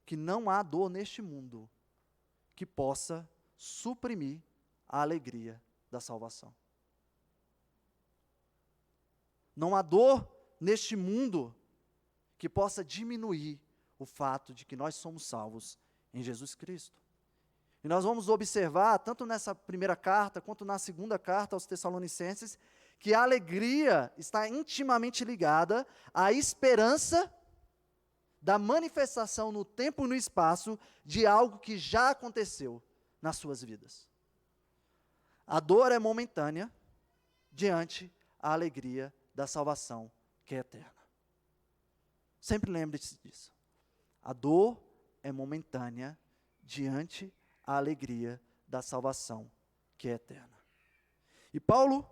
que não há dor neste mundo que possa suprimir a alegria da salvação. Não há dor neste mundo que possa diminuir o fato de que nós somos salvos em Jesus Cristo. E nós vamos observar, tanto nessa primeira carta, quanto na segunda carta aos Tessalonicenses, que a alegria está intimamente ligada à esperança da manifestação no tempo e no espaço de algo que já aconteceu nas suas vidas. A dor é momentânea diante da alegria da salvação que é eterna. Sempre lembre-se disso. A dor é momentânea diante da alegria da salvação que é eterna. E Paulo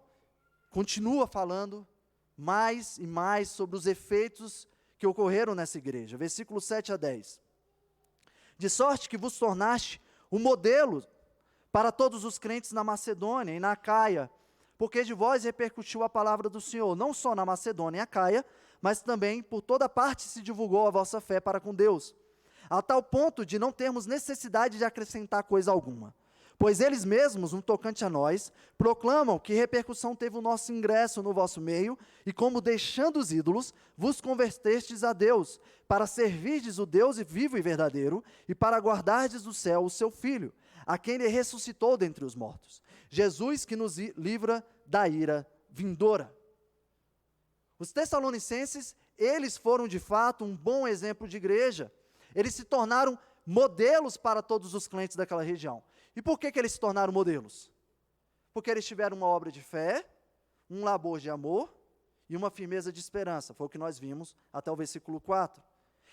continua falando mais e mais sobre os efeitos que ocorreram nessa igreja. Versículos 7 a 10. De sorte que vos tornaste um modelo para todos os crentes na Macedônia e na Acaia, porque de vós repercutiu a palavra do Senhor, não só na Macedônia e Acaia, mas também por toda parte se divulgou a vossa fé para com Deus, a tal ponto de não termos necessidade de acrescentar coisa alguma. Pois eles mesmos, no tocante a nós, proclamam que repercussão teve o nosso ingresso no vosso meio, e como deixando os ídolos, vos convertestes a Deus, para servirdes o Deus vivo e verdadeiro, e para guardardes do céu o seu Filho, a quem ele ressuscitou dentre os mortos. Jesus que nos livra da ira vindoura. Os Tessalonicenses, eles foram de fato um bom exemplo de igreja. Eles se tornaram modelos para todos os crentes daquela região. E por que eles se tornaram modelos? Porque eles tiveram uma obra de fé, um labor de amor e uma firmeza de esperança. Foi o que nós vimos até o versículo 4.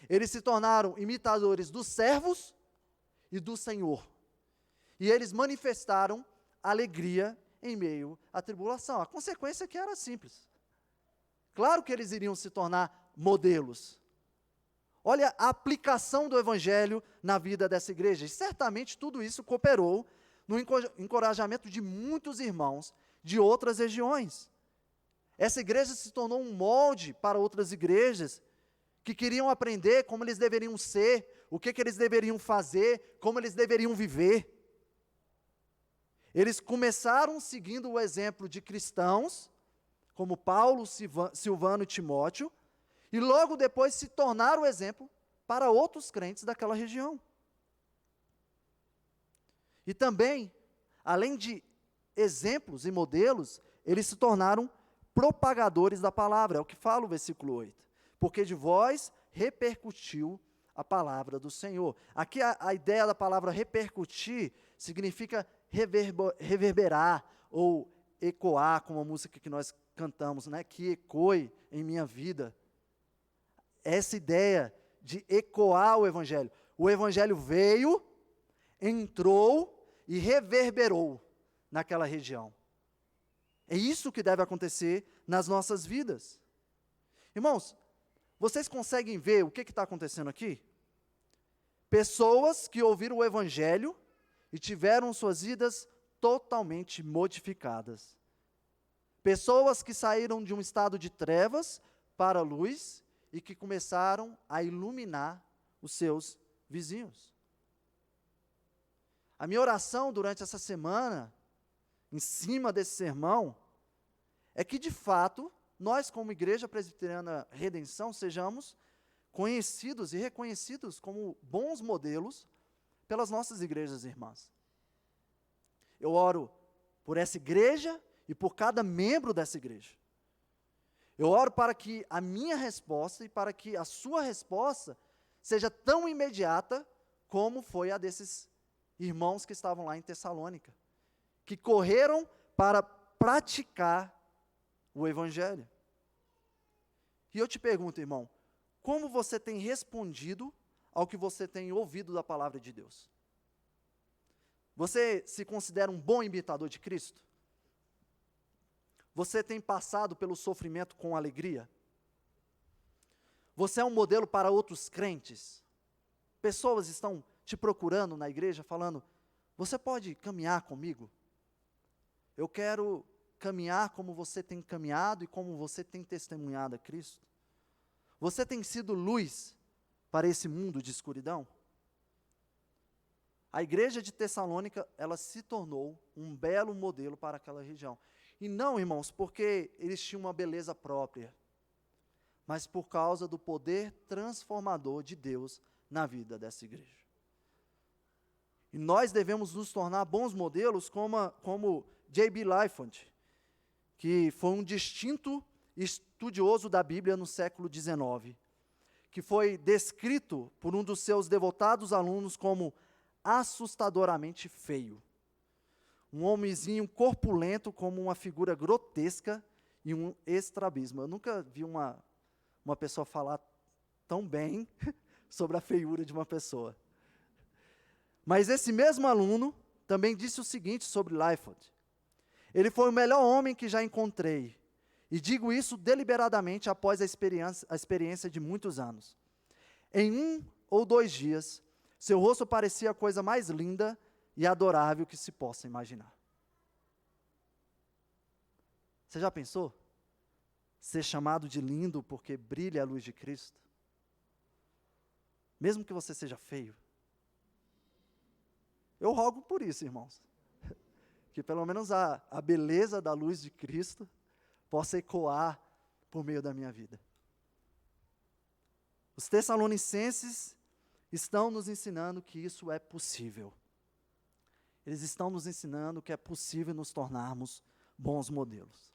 Eles se tornaram imitadores dos servos e do Senhor. E eles manifestaram alegria em meio à tribulação. A consequência que era simples. Claro que eles iriam se tornar modelos. Olha a aplicação do Evangelho na vida dessa igreja. E certamente tudo isso cooperou no encorajamento de muitos irmãos de outras regiões. Essa igreja se tornou um molde para outras igrejas que queriam aprender como eles deveriam ser, o que eles deveriam fazer, como eles deveriam viver. Eles começaram seguindo o exemplo de cristãos, como Paulo, Silvano e Timóteo, e logo depois se tornaram o exemplo para outros crentes daquela região. E também, além de exemplos e modelos, eles se tornaram propagadores da palavra, é o que fala o versículo 8. Porque de vós repercutiu a palavra do Senhor. Aqui a ideia da palavra repercutir significa reverberar ou ecoar, como a música que nós cantamos, né? Que ecoe em minha vida. Essa ideia de ecoar o Evangelho. O Evangelho veio, entrou e reverberou naquela região. É isso que deve acontecer nas nossas vidas. Irmãos, vocês conseguem ver o que está acontecendo aqui? Pessoas que ouviram o Evangelho e tiveram suas vidas totalmente modificadas. Pessoas que saíram de um estado de trevas para a luz e que começaram a iluminar os seus vizinhos. A minha oração durante essa semana, em cima desse sermão, é que de fato, nós como Igreja Presbiteriana Redenção, sejamos conhecidos e reconhecidos como bons modelos pelas nossas igrejas irmãs. Eu oro por essa igreja e por cada membro dessa igreja. Eu oro para que a minha resposta e para que a sua resposta seja tão imediata como foi a desses irmãos que estavam lá em Tessalônica, que correram para praticar o Evangelho. E eu te pergunto, irmão, como você tem respondido ao que você tem ouvido da palavra de Deus? Você se considera um bom imitador de Cristo? Você tem passado pelo sofrimento com alegria? Você é um modelo para outros crentes? Pessoas estão te procurando na igreja falando, você pode caminhar comigo? Eu quero caminhar como você tem caminhado e como você tem testemunhado a Cristo. Você tem sido luz para esse mundo de escuridão? A igreja de Tessalônica, ela se tornou um belo modelo para aquela região. E não, irmãos, porque eles tinham uma beleza própria, mas por causa do poder transformador de Deus na vida dessa igreja. E nós devemos nos tornar bons modelos como J.B. Lifont, que foi um distinto estudioso da Bíblia no século XIX, que foi descrito por um dos seus devotados alunos como assustadoramente feio. Um homenzinho corpulento como uma figura grotesca e um estrabismo. Eu nunca vi uma pessoa falar tão bem sobre a feiura de uma pessoa. Mas esse mesmo aluno também disse o seguinte sobre Lifont: ele foi o melhor homem que já encontrei, e digo isso deliberadamente após a experiência de muitos anos. Em 1 ou 2 dias, seu rosto parecia a coisa mais linda e adorável que se possa imaginar. Você já pensou? Ser chamado de lindo porque brilha a luz de Cristo? Mesmo que você seja feio. Eu rogo por isso, irmãos. Que pelo menos a beleza da luz de Cristo possa ecoar por meio da minha vida. Os Tessalonicenses estão nos ensinando que isso é possível. Eles estão nos ensinando que é possível nos tornarmos bons modelos.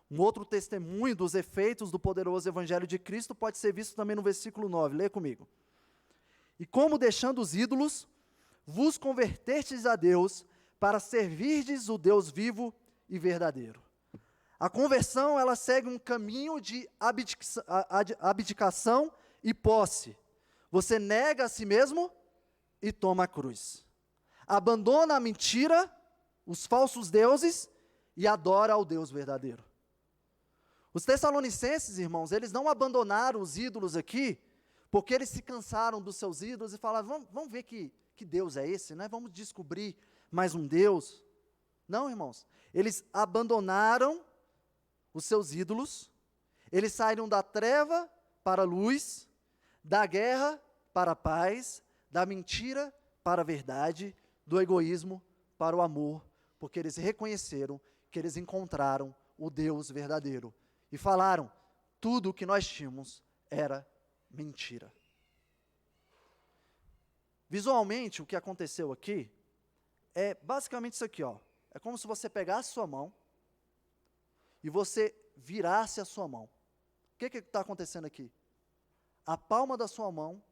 Um outro testemunho dos efeitos do poderoso Evangelho de Cristo pode ser visto também no versículo 9. Lê comigo. E como deixando os ídolos, vos convertestes a Deus para servirdes o Deus vivo e verdadeiro. A conversão, ela segue um caminho de abdicação e posse. Você nega a si mesmo e toma a cruz. Abandona a mentira, os falsos deuses e adora ao Deus verdadeiro. Os Tessalonicenses, irmãos, eles não abandonaram os ídolos aqui, porque eles se cansaram dos seus ídolos e falaram, vamos ver que Deus é esse, né? Vamos descobrir mais um Deus. Não, irmãos, eles abandonaram os seus ídolos, eles saíram da treva para a luz, da guerra para a paz, da mentira para a verdade, do egoísmo para o amor, porque eles reconheceram que eles encontraram o Deus verdadeiro e falaram, tudo o que nós tínhamos era mentira. Visualmente, o que aconteceu aqui é basicamente isso aqui, ó. É como se você pegasse sua mão e você virasse a sua mão. O que está acontecendo aqui? A palma da sua mão,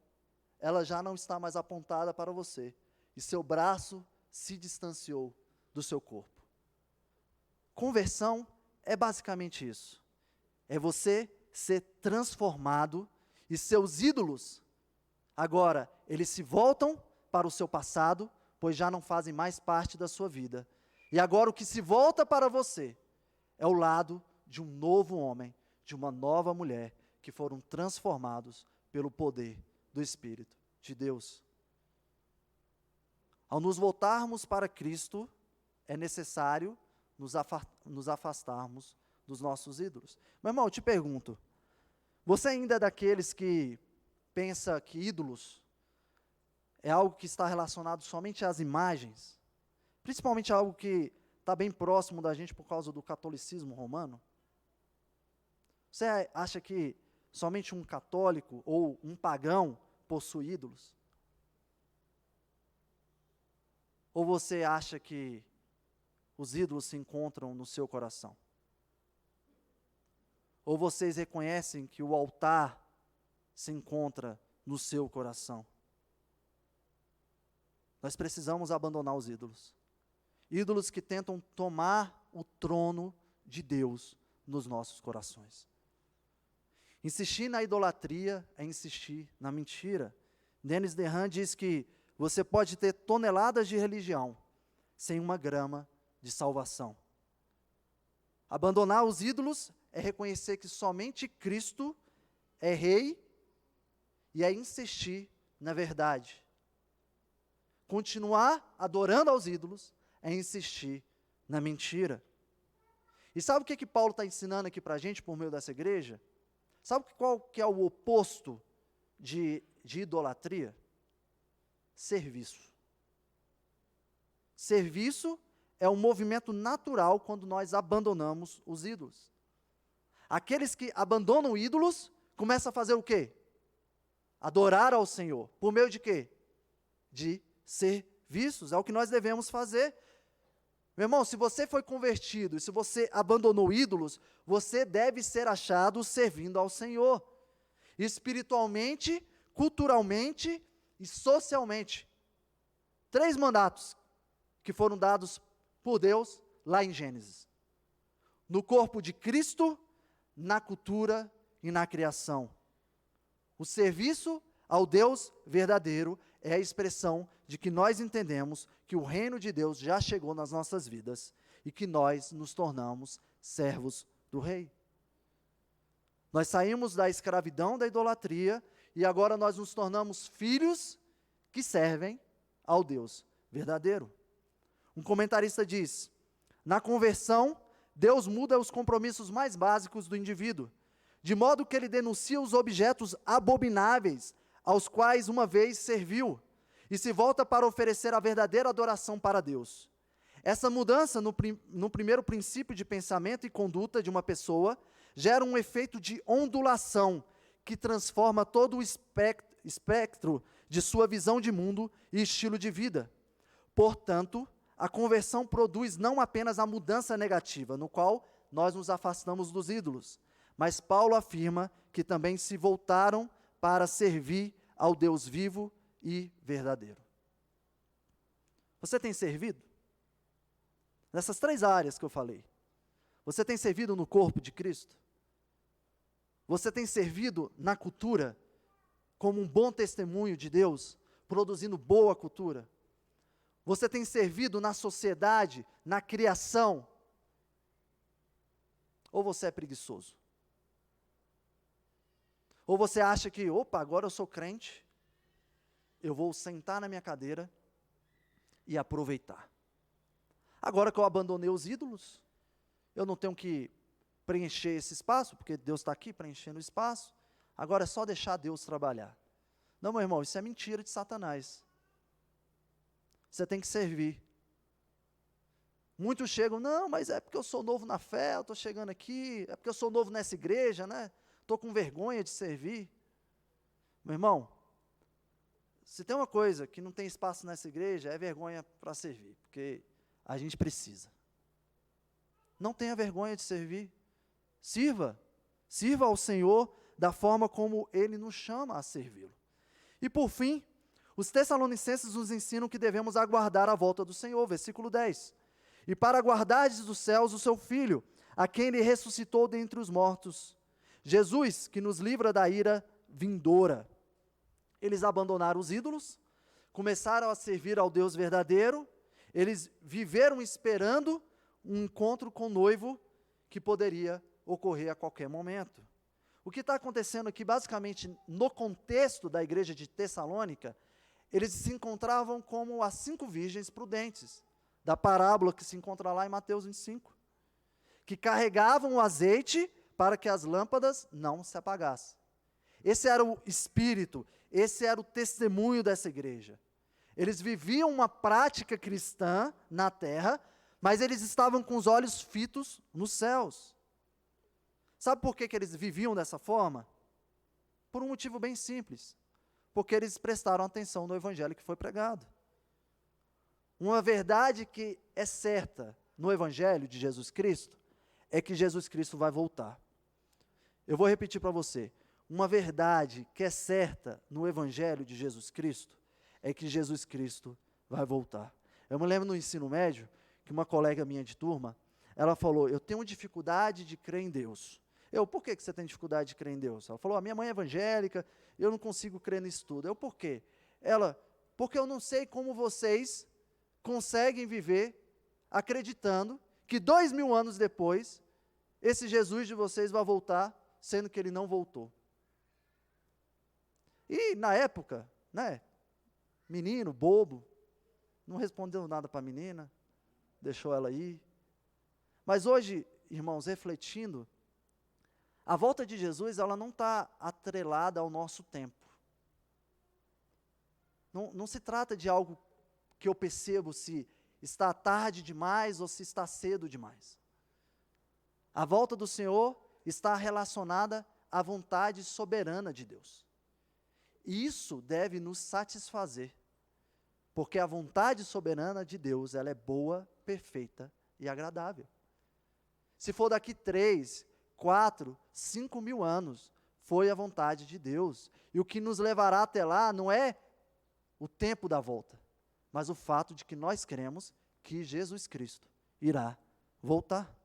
ela já não está mais apontada para você, e seu braço se distanciou do seu corpo. Conversão é basicamente isso. É você ser transformado e seus ídolos, agora, eles se voltam para o seu passado, pois já não fazem mais parte da sua vida. E agora o que se volta para você é o lado de um novo homem, de uma nova mulher, que foram transformados pelo poder do Espírito de Deus. Ao nos voltarmos para Cristo, é necessário nos afastarmos dos nossos ídolos. Meu irmão, eu te pergunto, você ainda é daqueles que pensa que ídolos é algo que está relacionado somente às imagens? Principalmente algo que está bem próximo da gente por causa do catolicismo romano? Você acha que somente um católico ou um pagão possui ídolos? Ou você acha que os ídolos se encontram no seu coração? Ou vocês reconhecem que o altar se encontra no seu coração? Nós precisamos abandonar os ídolos. Ídolos que tentam tomar o trono de Deus nos nossos corações. Insistir na idolatria é insistir na mentira. Denis Dehan diz que você pode ter toneladas de religião sem uma grama de salvação. Abandonar os ídolos é reconhecer que somente Cristo é Rei e é insistir na verdade. Continuar adorando aos ídolos é insistir na mentira. E sabe o que Paulo está ensinando aqui para a gente por meio dessa igreja? Sabe qual que é o oposto de idolatria? Serviço. Serviço é um movimento natural quando nós abandonamos os ídolos. Aqueles que abandonam ídolos, começam a fazer o quê? Adorar ao Senhor. Por meio de quê? De serviços. É o que nós devemos fazer. Meu irmão, se você foi convertido e se você abandonou ídolos, você deve ser achado servindo ao Senhor. Espiritualmente, culturalmente e socialmente. 3 mandatos que foram dados por Deus lá em Gênesis. No corpo de Cristo, na cultura e na criação. O serviço ao Deus verdadeiro é a expressão de que nós entendemos que o reino de Deus já chegou nas nossas vidas e que nós nos tornamos servos do Rei. Nós saímos da escravidão da idolatria e agora nós nos tornamos filhos que servem ao Deus verdadeiro. Um comentarista diz: na conversão, Deus muda os compromissos mais básicos do indivíduo, de modo que ele denuncia os objetos abomináveis aos quais uma vez serviu, e se volta para oferecer a verdadeira adoração para Deus. Essa mudança no primeiro princípio de pensamento e conduta de uma pessoa gera um efeito de ondulação que transforma todo o espectro de sua visão de mundo e estilo de vida. Portanto, a conversão produz não apenas a mudança negativa, no qual nós nos afastamos dos ídolos, mas Paulo afirma que também se voltaram para servir ao Deus vivo e verdadeiro. Você tem servido? Nessas 3 áreas que eu falei. Você tem servido no corpo de Cristo? Você tem servido na cultura como um bom testemunho de Deus, produzindo boa cultura? Você tem servido na sociedade, na criação? Ou você é preguiçoso? Ou você acha que, agora eu sou crente, eu vou sentar na minha cadeira e aproveitar. Agora que eu abandonei os ídolos, eu não tenho que preencher esse espaço, porque Deus está aqui preenchendo o espaço, agora é só deixar Deus trabalhar. Não, meu irmão, isso é mentira de Satanás. Você tem que servir. Muitos chegam, não, mas é porque eu sou novo na fé, eu estou chegando aqui, é porque eu sou novo nessa igreja, né? Estou com vergonha de servir. Meu irmão, se tem uma coisa que não tem espaço nessa igreja, é vergonha para servir, porque a gente precisa. Não tenha vergonha de servir. Sirva ao Senhor da forma como Ele nos chama a servi-lo. E por fim, os Tessalonicenses nos ensinam que devemos aguardar a volta do Senhor, versículo 10. E para aguardardes dos céus o seu Filho, a quem Ele ressuscitou dentre os mortos, Jesus, que nos livra da ira vindoura. Eles abandonaram os ídolos, começaram a servir ao Deus verdadeiro, eles viveram esperando um encontro com o noivo que poderia ocorrer a qualquer momento. O que está acontecendo aqui, basicamente, no contexto da igreja de Tessalônica, eles se encontravam como as 5 virgens prudentes, da parábola que se encontra lá em Mateus 25, que carregavam o azeite para que as lâmpadas não se apagassem. Esse era o espírito, esse era o testemunho dessa igreja. Eles viviam uma prática cristã na terra, mas eles estavam com os olhos fitos nos céus. Sabe por que eles viviam dessa forma? Por um motivo bem simples. Porque eles prestaram atenção no evangelho que foi pregado. Uma verdade que é certa no evangelho de Jesus Cristo é que Jesus Cristo vai voltar. Eu vou repetir para você. Uma verdade que é certa no evangelho de Jesus Cristo é que Jesus Cristo vai voltar. Eu me lembro no ensino médio que uma colega minha de turma, ela falou, eu tenho dificuldade de crer em Deus. Por que você tem dificuldade de crer em Deus? Ela falou, a minha mãe é evangélica, eu não consigo crer nisso tudo. Por quê? Ela, porque eu não sei como vocês conseguem viver acreditando que 2000 anos depois, esse Jesus de vocês vai voltar, sendo que ele não voltou. E na época, né, menino, bobo, não respondeu nada para a menina, deixou ela ir. Mas hoje, irmãos, refletindo, a volta de Jesus, ela não está atrelada ao nosso tempo. Não se trata de algo que eu percebo se está tarde demais ou se está cedo demais. A volta do Senhor está relacionada à vontade soberana de Deus. E isso deve nos satisfazer, porque a vontade soberana de Deus, ela é boa, perfeita e agradável. Se for daqui 3, 4, 5 mil anos, foi a vontade de Deus. E o que nos levará até lá não é o tempo da volta, mas o fato de que nós cremos que Jesus Cristo irá voltar.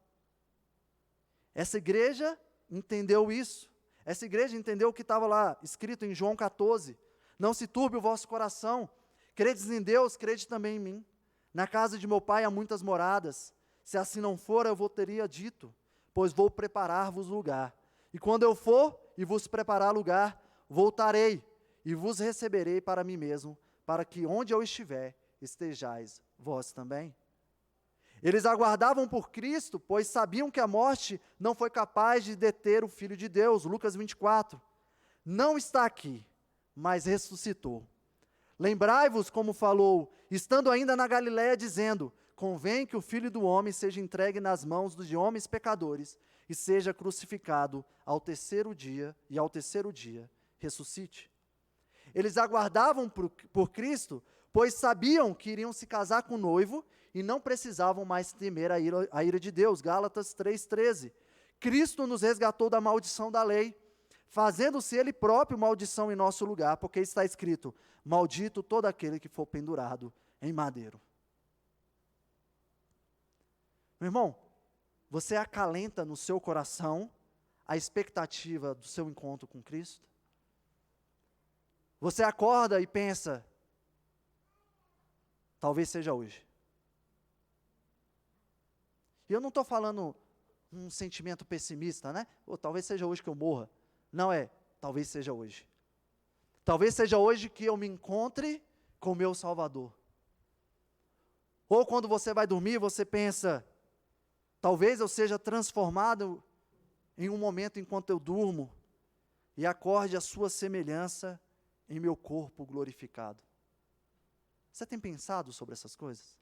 Essa igreja entendeu isso. Essa igreja entendeu o que estava lá escrito em João 14. Não se turbe o vosso coração. Credes em Deus, crede também em mim. Na casa de meu pai há muitas moradas. Se assim não for, eu vos teria dito, pois vou preparar-vos lugar. E quando eu for e vos preparar lugar, voltarei e vos receberei para mim mesmo, para que onde eu estiver, estejais vós também. Eles aguardavam por Cristo, pois sabiam que a morte não foi capaz de deter o Filho de Deus. Lucas 24. Não está aqui, mas ressuscitou. Lembrai-vos como falou, estando ainda na Galiléia, dizendo, convém que o Filho do Homem seja entregue nas mãos dos homens pecadores e seja crucificado ao terceiro dia, e ao terceiro dia ressuscite. Eles aguardavam por Cristo, pois sabiam que iriam se casar com o noivo e não precisavam mais temer a ira de Deus. Gálatas 3,13. Cristo nos resgatou da maldição da lei, fazendo-se Ele próprio maldição em nosso lugar, porque está escrito, maldito todo aquele que for pendurado em madeiro. Meu irmão, você acalenta no seu coração a expectativa do seu encontro com Cristo? Você acorda e pensa, talvez seja hoje. E eu não estou falando um sentimento pessimista, né? Ou talvez seja hoje que eu morra. Não é, talvez seja hoje. Talvez seja hoje que eu me encontre com o meu Salvador. Ou quando você vai dormir, você pensa, talvez eu seja transformado em um momento enquanto eu durmo e acorde a sua semelhança em meu corpo glorificado. Você tem pensado sobre essas coisas?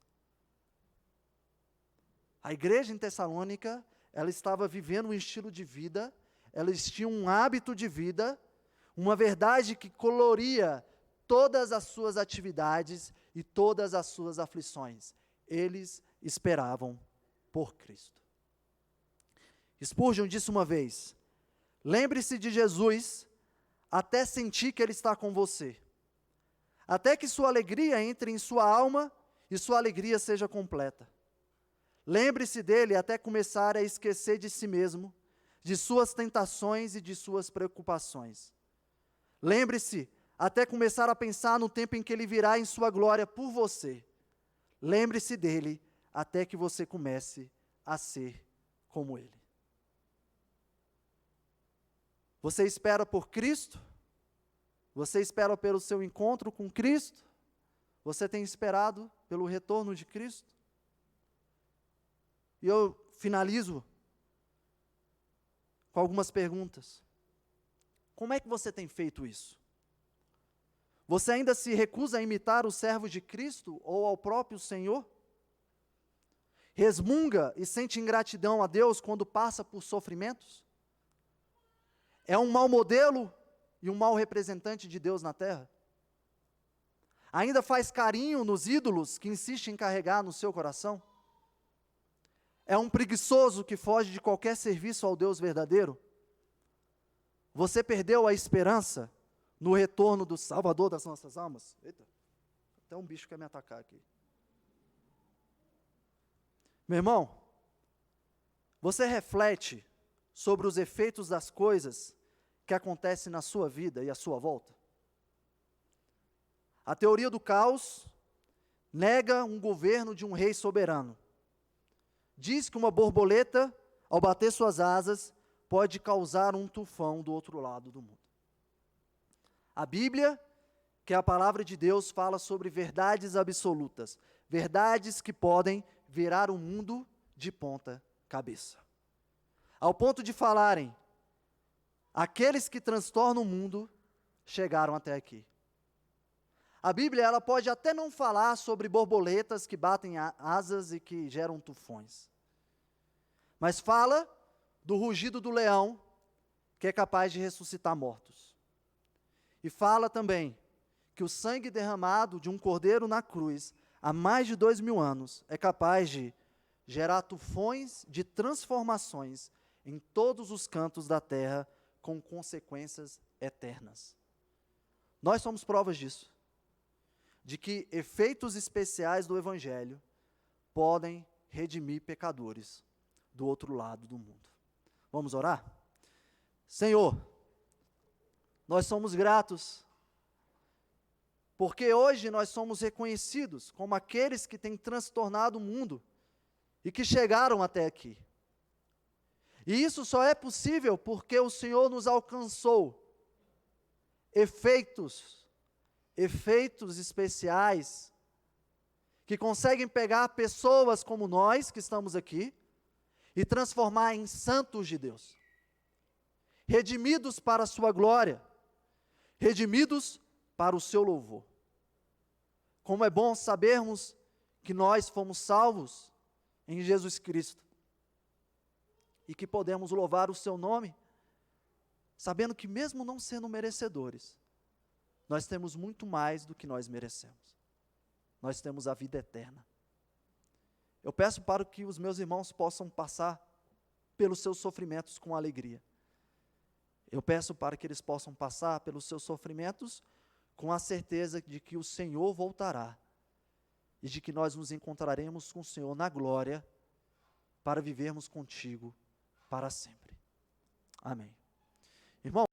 A igreja em Tessalônica, ela estava vivendo um estilo de vida, elas tinham um hábito de vida, uma verdade que coloria todas as suas atividades e todas as suas aflições. Eles esperavam por Cristo. Spurgeon disse uma vez, lembre-se de Jesus até sentir que Ele está com você, até que sua alegria entre em sua alma e sua alegria seja completa. Lembre-se dele até começar a esquecer de si mesmo, de suas tentações e de suas preocupações. Lembre-se até começar a pensar no tempo em que ele virá em sua glória por você. Lembre-se dele até que você comece a ser como ele. Você espera por Cristo? Você espera pelo seu encontro com Cristo? Você tem esperado pelo retorno de Cristo? E eu finalizo com algumas perguntas. Como é que você tem feito isso? Você ainda se recusa a imitar o servo de Cristo ou ao próprio Senhor? Resmunga e sente ingratidão a Deus quando passa por sofrimentos? É um mau modelo e um mau representante de Deus na terra? Ainda faz carinho nos ídolos que insiste em carregar no seu coração? É um preguiçoso que foge de qualquer serviço ao Deus verdadeiro? Você perdeu a esperança no retorno do Salvador das nossas almas? Eita, até um bicho quer me atacar aqui. Meu irmão, você reflete sobre os efeitos das coisas que acontecem na sua vida e à sua volta? A teoria do caos nega um governo de um rei soberano. Diz que uma borboleta, ao bater suas asas, pode causar um tufão do outro lado do mundo. A Bíblia, que é a palavra de Deus, fala sobre verdades absolutas, verdades que podem virar o mundo de ponta cabeça. Ao ponto de falarem, aqueles que transtornam o mundo chegaram até aqui. A Bíblia, ela pode até não falar sobre borboletas que batem asas e que geram tufões, mas fala do rugido do leão, que é capaz de ressuscitar mortos. E fala também que o sangue derramado de um cordeiro na cruz, há mais de 2000 anos, é capaz de gerar tufões de transformações em todos os cantos da terra, com consequências eternas. Nós somos provas disso, de que efeitos especiais do Evangelho podem redimir pecadores do outro lado do mundo. Vamos orar? Senhor, nós somos gratos, porque hoje nós somos reconhecidos como aqueles que têm transtornado o mundo e que chegaram até aqui. E isso só é possível porque o Senhor nos alcançou efeitos especiais que conseguem pegar pessoas como nós, que estamos aqui, e transformar em santos de Deus, redimidos para a sua glória, redimidos para o seu louvor. Como é bom sabermos que nós fomos salvos em Jesus Cristo e que podemos louvar o seu nome, sabendo que mesmo não sendo merecedores, nós temos muito mais do que nós merecemos. Nós temos a vida eterna. Eu peço para que os meus irmãos possam passar pelos seus sofrimentos com alegria. Eu peço para que eles possam passar pelos seus sofrimentos com a certeza de que o Senhor voltará e de que nós nos encontraremos com o Senhor na glória para vivermos contigo para sempre. Amém. Irmão,